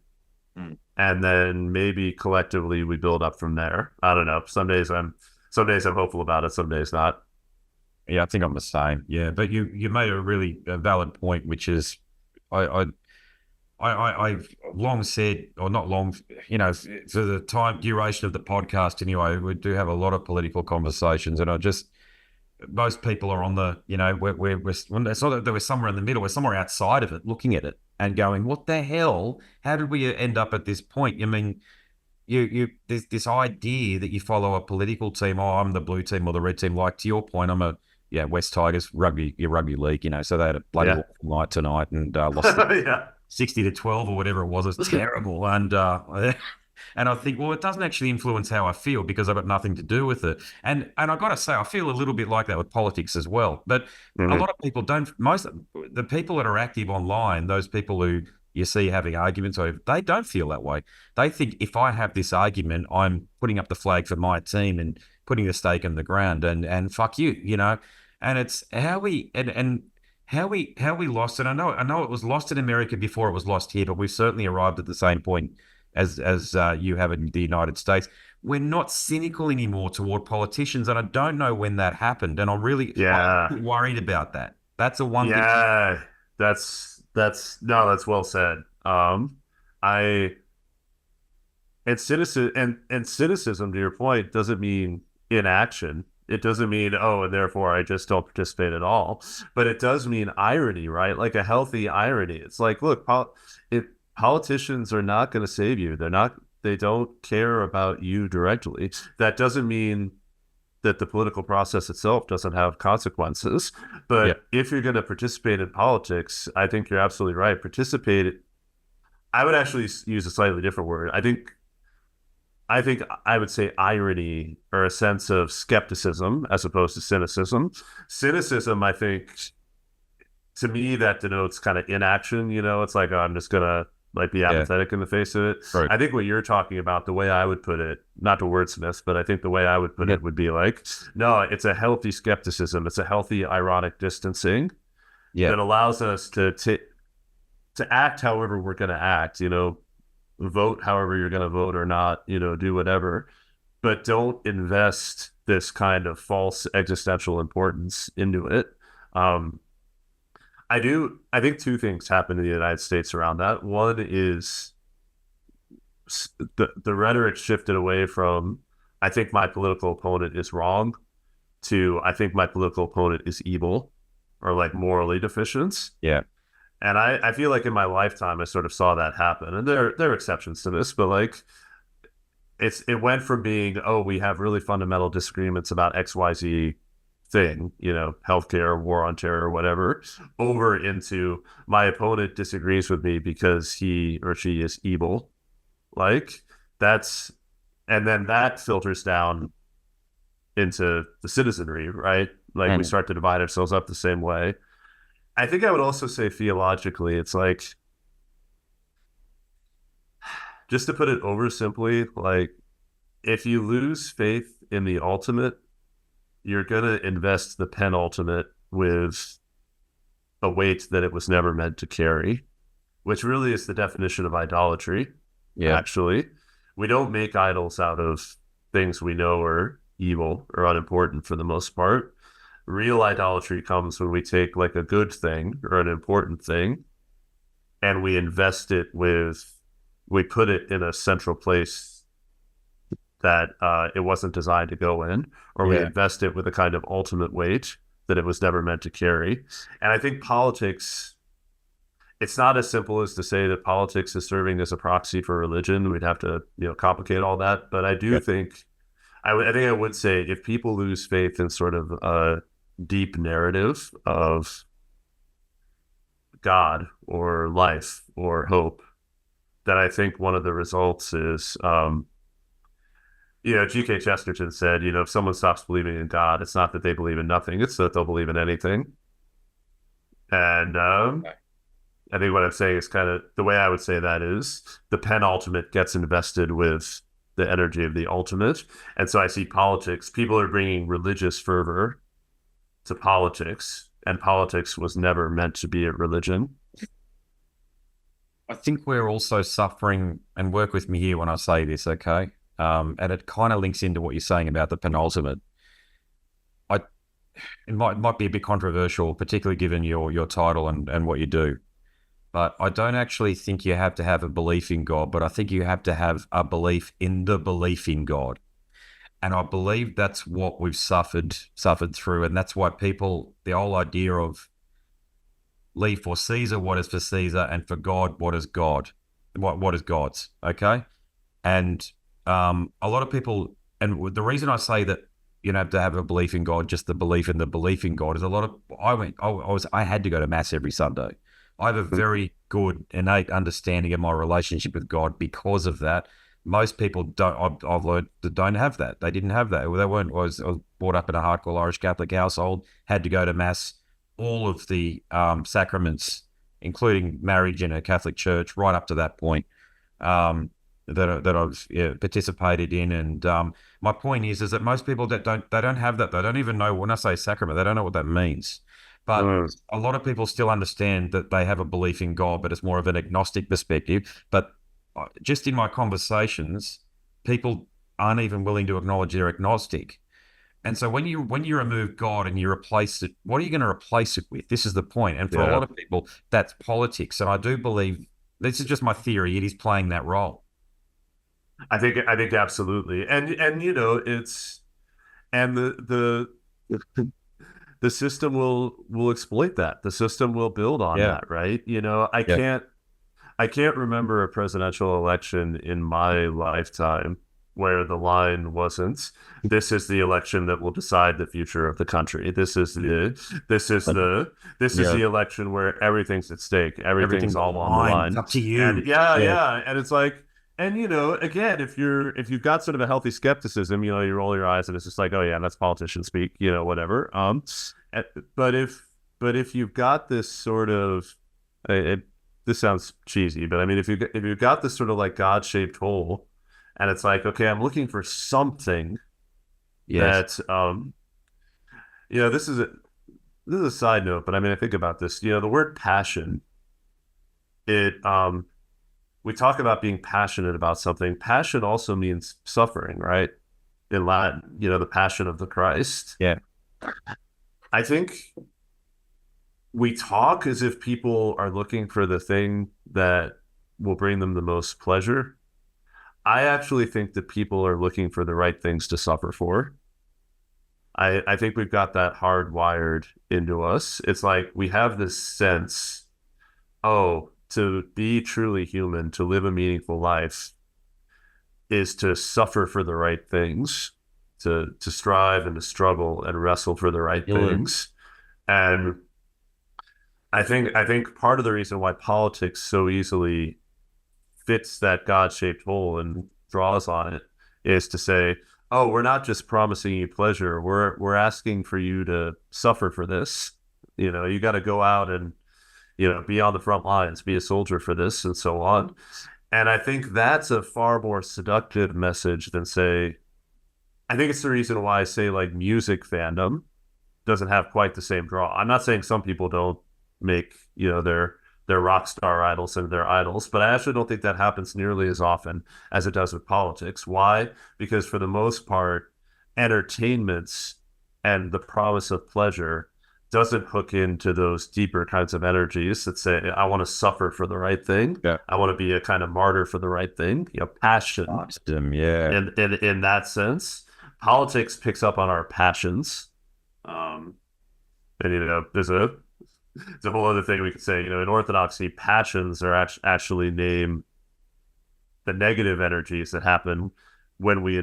And then maybe collectively we build up from there. I don't know. Some days I'm hopeful about it, some days not. Yeah, I think I'm the same. Yeah, but you made a really valid point, which is I've long said, or not long, for the time duration of the podcast anyway, we do have a lot of political conversations, and most people are on the, it's not that we're somewhere in the middle, we're somewhere outside of it, looking at it and going, what the hell? How did we end up at this point? I mean, there's this idea that you follow a political team. Oh, I'm the blue team or the red team. Like, to your point, I'm West Tigers rugby league, so they had a bloody awful night tonight and lost 60-12 or whatever it was. It's terrible. And I think, well, it doesn't actually influence how I feel because I've got nothing to do with it. And I've got to say, I feel a little bit like that with politics as well. But a lot of people don't. Most of the people that are active online, those people who you see having arguments over, they don't feel that way. They think if I have this argument, I'm putting up the flag for my team and putting the stake in the ground and fuck you, And it's how we how we lost it. I know it was lost in America before it was lost here, but we've certainly arrived at the same point as you have in the United States. we're not cynical anymore toward politicians, and I don't know when that happened, and Yeah. I'm worried about that. That's the one thing. Yeah. That's no, that's well said. I and cynicism, to your point, doesn't mean inaction. It doesn't mean, oh, and therefore I just don't participate at all. But it does mean irony, right? Like a healthy irony. It's like, look, if politicians are not going to save you, they don't care about you directly. That doesn't mean that the political process itself doesn't have consequences. Yeah, But if you're going to participate in politics, I think you're absolutely right. Participate. I would actually use a slightly different word. I think I would say irony, or a sense of skepticism as opposed to cynicism. Cynicism, I think, to me, that denotes kind of inaction. It's like, oh, I'm just gonna like be yeah, apathetic in the face of it. right. I think what you're talking about, the way I would put it, not to wordsmith, but I think the way I would put Yeah, it would be like, no, it's a healthy skepticism. It's a healthy ironic distancing yeah, that allows us to act however we're going to act. Vote however you're going to vote or not. Do whatever, but don't invest this kind of false existential importance into it. Um, I do. I think two things happen in the United States around that. One is the rhetoric shifted away from "I think my political opponent is wrong" to "I think my political opponent is evil" or like morally deficient. yeah, And I feel like in my lifetime I sort of saw that happen. And there are exceptions to this, but like it went from being, oh, we have really fundamental disagreements about XYZ thing, healthcare, war on terror, whatever, over into my opponent disagrees with me because he or she is evil. Like that's and then that filters down into the citizenry, right? Like we and start to divide ourselves up the same way. I think I would also say theologically, it's like, just to put it over simply, like if you lose faith in the ultimate, you're going to invest the penultimate with a weight that it was never meant to carry, which really is the definition of idolatry. yeah, Actually, we don't make idols out of things we know are evil or unimportant for the most part. Real idolatry comes when we take like a good thing or an important thing and we put it in a central place that it wasn't designed to go in, or we yeah, invest it with a kind of ultimate weight that it was never meant to carry. And I think politics, it's not as simple as to say that politics is serving as a proxy for religion. We'd have to, complicate all that. But I do yeah, think, I think I would say if people lose faith in sort of a deep narrative of God or life or hope, then I think one of the results is, G.K. Chesterton said, if someone stops believing in God, it's not that they believe in nothing, it's that they'll believe in anything. And I think what I'm saying is kind of the way I would say that is the penultimate gets invested with the energy of the ultimate. And so I see politics, people are bringing religious fervor to politics, and politics was never meant to be a religion. I think we're also suffering, and work with me here when I say this, okay? And it kind of links into what you're saying about the penultimate. I It might be a bit controversial, particularly given your title and what you do. But I don't actually think you have to have a belief in God, but I think you have to have a belief in the belief in God. And I believe that's what we've suffered through. And that's why the whole idea of leave for Caesar what is for Caesar, and for God what is God, what is God's, okay? And a lot of people, and the reason I say that you don't have to have a belief in God, just the belief in God, is I had to go to mass every Sunday. I have a very good innate understanding of my relationship with God because of that. Most people don't. I've learned that don't have that. They didn't have that. They weren't. I was brought up in a hardcore Irish Catholic household. Had to go to mass, all of the sacraments, including marriage in a Catholic church, right up to that point. That I've participated in, and my point is that most people don't have that. They don't even know, when I say sacrament, they don't know what that means. But a lot of people still understand that they have a belief in God, but it's more of an agnostic perspective. But just in my conversations, people aren't even willing to acknowledge they're agnostic. And so when you remove God and you replace it, what are you going to replace it with? This is the point. And for a lot of people, that's politics. And I do believe, this is just my theory, it is playing that role. I think absolutely. And you know, it's and the system will exploit that. The system will build on that, right? You know, I can't remember a presidential election in my lifetime where the line wasn't, this is the election that will decide the future of the country. This is the election where everything's at stake. Everything's all on the line. It's up to you. And and it's like, and you know, again, if you've got sort of a healthy skepticism, you know, you roll your eyes and it's just like, oh yeah, that's politician speak, you know, whatever. But if you've got this sort of, this sounds cheesy, but I mean, if you've got this sort of like God-shaped hole, and it's like, okay, I'm looking for something that, you know, this is a side note, but I mean, I think about this, you know, the word passion, we talk about being passionate about something. Passion also means suffering, right? In Latin, you know, the passion of the Christ. Yeah. I think we talk as if people are looking for the thing that will bring them the most pleasure. I actually think that people are looking for the right things to suffer for. I think we've got that hardwired into us. It's like we have this sense, oh, to be truly human, to live a meaningful life, is to suffer for the right things, to strive and to struggle and wrestle for the right things. And I think part of the reason why politics so easily fits that God-shaped hole and draws on it is to say, oh, we're not just promising you pleasure. We're asking for you to suffer for this. You know, you got to go out and, you know, be on the front lines, be a soldier for this, and so on. And I think that's a far more seductive message than, say, I think it's the reason why I say like music fandom doesn't have quite the same draw. I'm not saying some people don't make, you know, their rock star idols and their idols, but I actually don't think that happens nearly as often as it does with politics. Why? Because for the most part, entertainments and the promise of pleasure doesn't hook into those deeper kinds of energies that say, I want to suffer for the right thing. Yeah. I want to be a kind of martyr for the right thing. You know, passion. Yeah. In that sense, politics picks up on our passions. And, you know, there's a whole other thing we could say, you know, in Orthodoxy, passions are actually name the negative energies that happen when we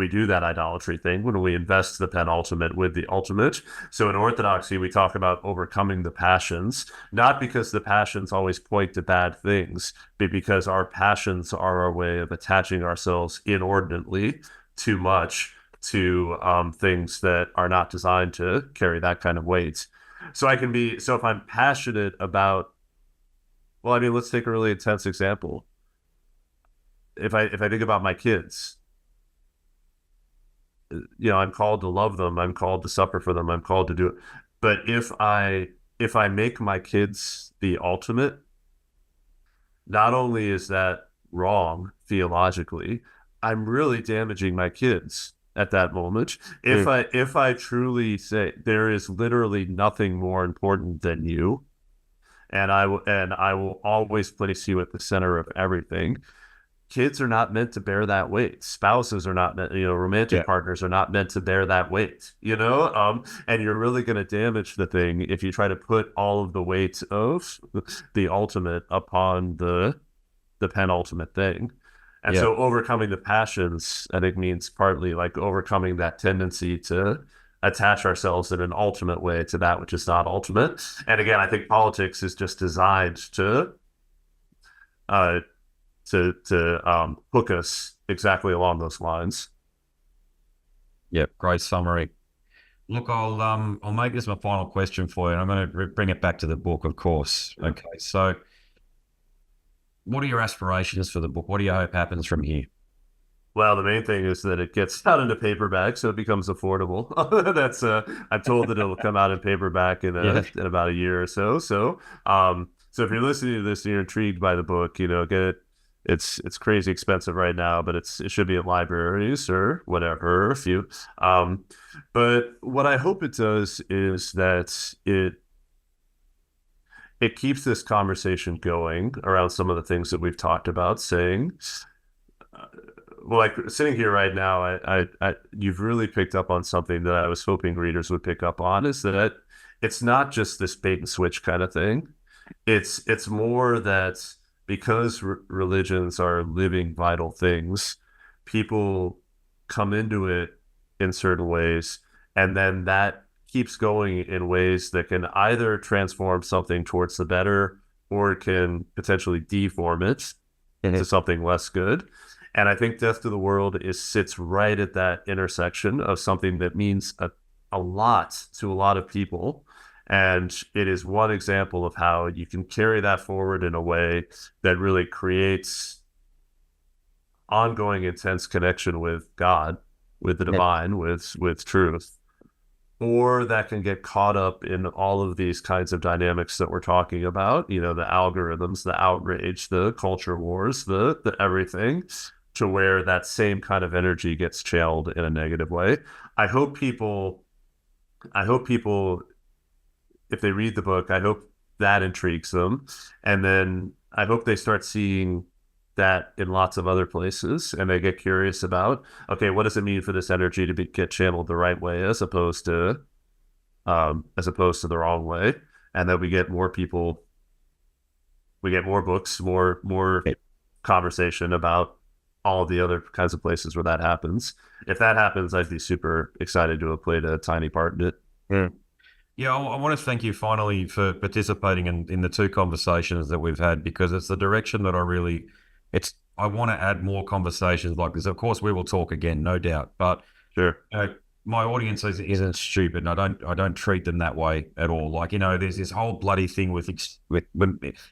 do that idolatry thing, when we invest the penultimate with the ultimate. So in Orthodoxy, we talk about overcoming the passions, not because the passions always point to bad things, but because our passions are our way of attaching ourselves inordinately too much to things that are not designed to carry that kind of weight. So if I'm passionate about, well, I mean, let's take a really intense example. If I think about my kids, you know, I'm called to love them. I'm called to suffer for them. I'm called to do it. But if I make my kids the ultimate, not only is that wrong theologically, I'm really damaging my kids at that moment. If I truly say there is literally nothing more important than you, and I will always place you at the center of everything. Kids are not meant to bear that weight. Spouses are not meant, you know, romantic partners are not meant to bear that weight, you know? And you're really going to damage the thing if you try to put all of the weight of the ultimate upon the penultimate thing. And so overcoming the passions, I think, means partly like overcoming that tendency to attach ourselves in an ultimate way to that which is not ultimate. And again, I think politics is just designed to hook us exactly along those lines. Yep, great summary. Look, I'll make this my final question for you. I'm going to bring it back to the book, of course. Okay, so what are your aspirations for the book? What do you hope happens from here? Well, the main thing is that it gets out into paperback, so it becomes affordable. That's I'm told that it'll come out in paperback in about a year or so. So if you're listening to this and you're intrigued by the book, you know, get it's crazy expensive right now, but it should be in libraries or whatever. If you, but what I hope it does is that it keeps this conversation going around some of the things that we've talked about, saying, well, like sitting here right now, you've really picked up on something that I was hoping readers would pick up on, is that it's not just this bait and switch kind of thing. It's more that because religions are living, vital things, people come into it in certain ways, and then that keeps going in ways that can either transform something towards the better or it can potentially deform it to something less good. And I think Death to the World sits right at that intersection of something that means a lot to a lot of people. And it is one example of how you can carry that forward in a way that really creates ongoing, intense connection with God, with the divine, with truth. Or that can get caught up in all of these kinds of dynamics that we're talking about, the algorithms, the outrage, the culture wars, the everything, to where that same kind of energy gets channeled in a negative way. I hope people, if they read the book, I hope that intrigues them. And then I hope they start seeing that in lots of other places, and they get curious about, okay, what does it mean for this energy to get channeled the right way as opposed to the wrong way? And then we get more people, we get more books, more conversation about all of the other kinds of places where that happens. If that happens, I'd be super excited to have played a tiny part in it. Yeah, I want to thank you finally for participating in the two conversations that we've had, because it's the direction that I want to add more conversations like this. Of course, we will talk again, no doubt. But sure, my audience isn't stupid, and I don't treat them that way at all. Like, there's this whole bloody thing with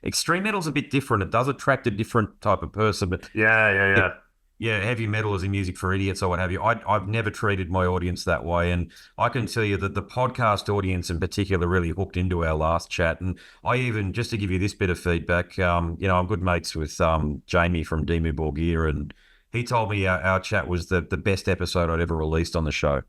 extreme metal's a bit different. It does attract a different type of person, but yeah, heavy metal is a music for idiots or what have you. I've never treated my audience that way, and I can tell you that the podcast audience in particular really hooked into our last chat. And I even, just to give you this bit of feedback, I'm good mates with Jamie from Demu Borgir, and he told me our chat was the best episode I'd ever released on the show.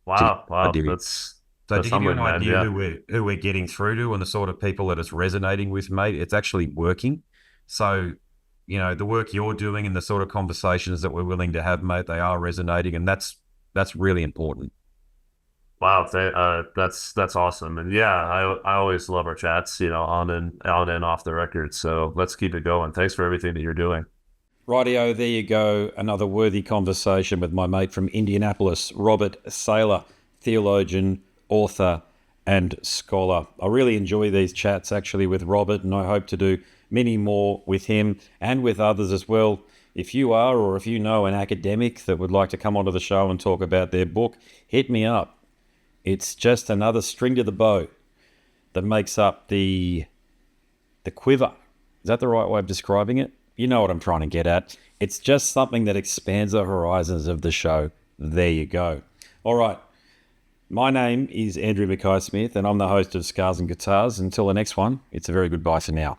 Wow. So to give you an idea who we're getting through to and the sort of people that it's resonating with, mate, it's actually working. So, the work you're doing and the sort of conversations that we're willing to have, mate, they are resonating, and that's really important. Wow, that's awesome. And yeah, I always love our chats, on and off the record. So let's keep it going. Thanks for everything that you're doing. Rightio, there you go. Another worthy conversation with my mate from Indianapolis, Robert Saylor, theologian, author, and scholar. I really enjoy these chats actually with Robert, and I hope to do many more with him and with others as well. If you are, or if you know an academic that would like to come onto the show and talk about their book, hit me up. It's just another string to the bow that makes up the quiver. Is that the right way of describing it? You know what I'm trying to get at. It's just something that expands the horizons of the show. There you go. All right. My name is Andrew Mackay-Smith, and I'm the host of Scars and Guitars. Until the next one, it's a very good bye for now.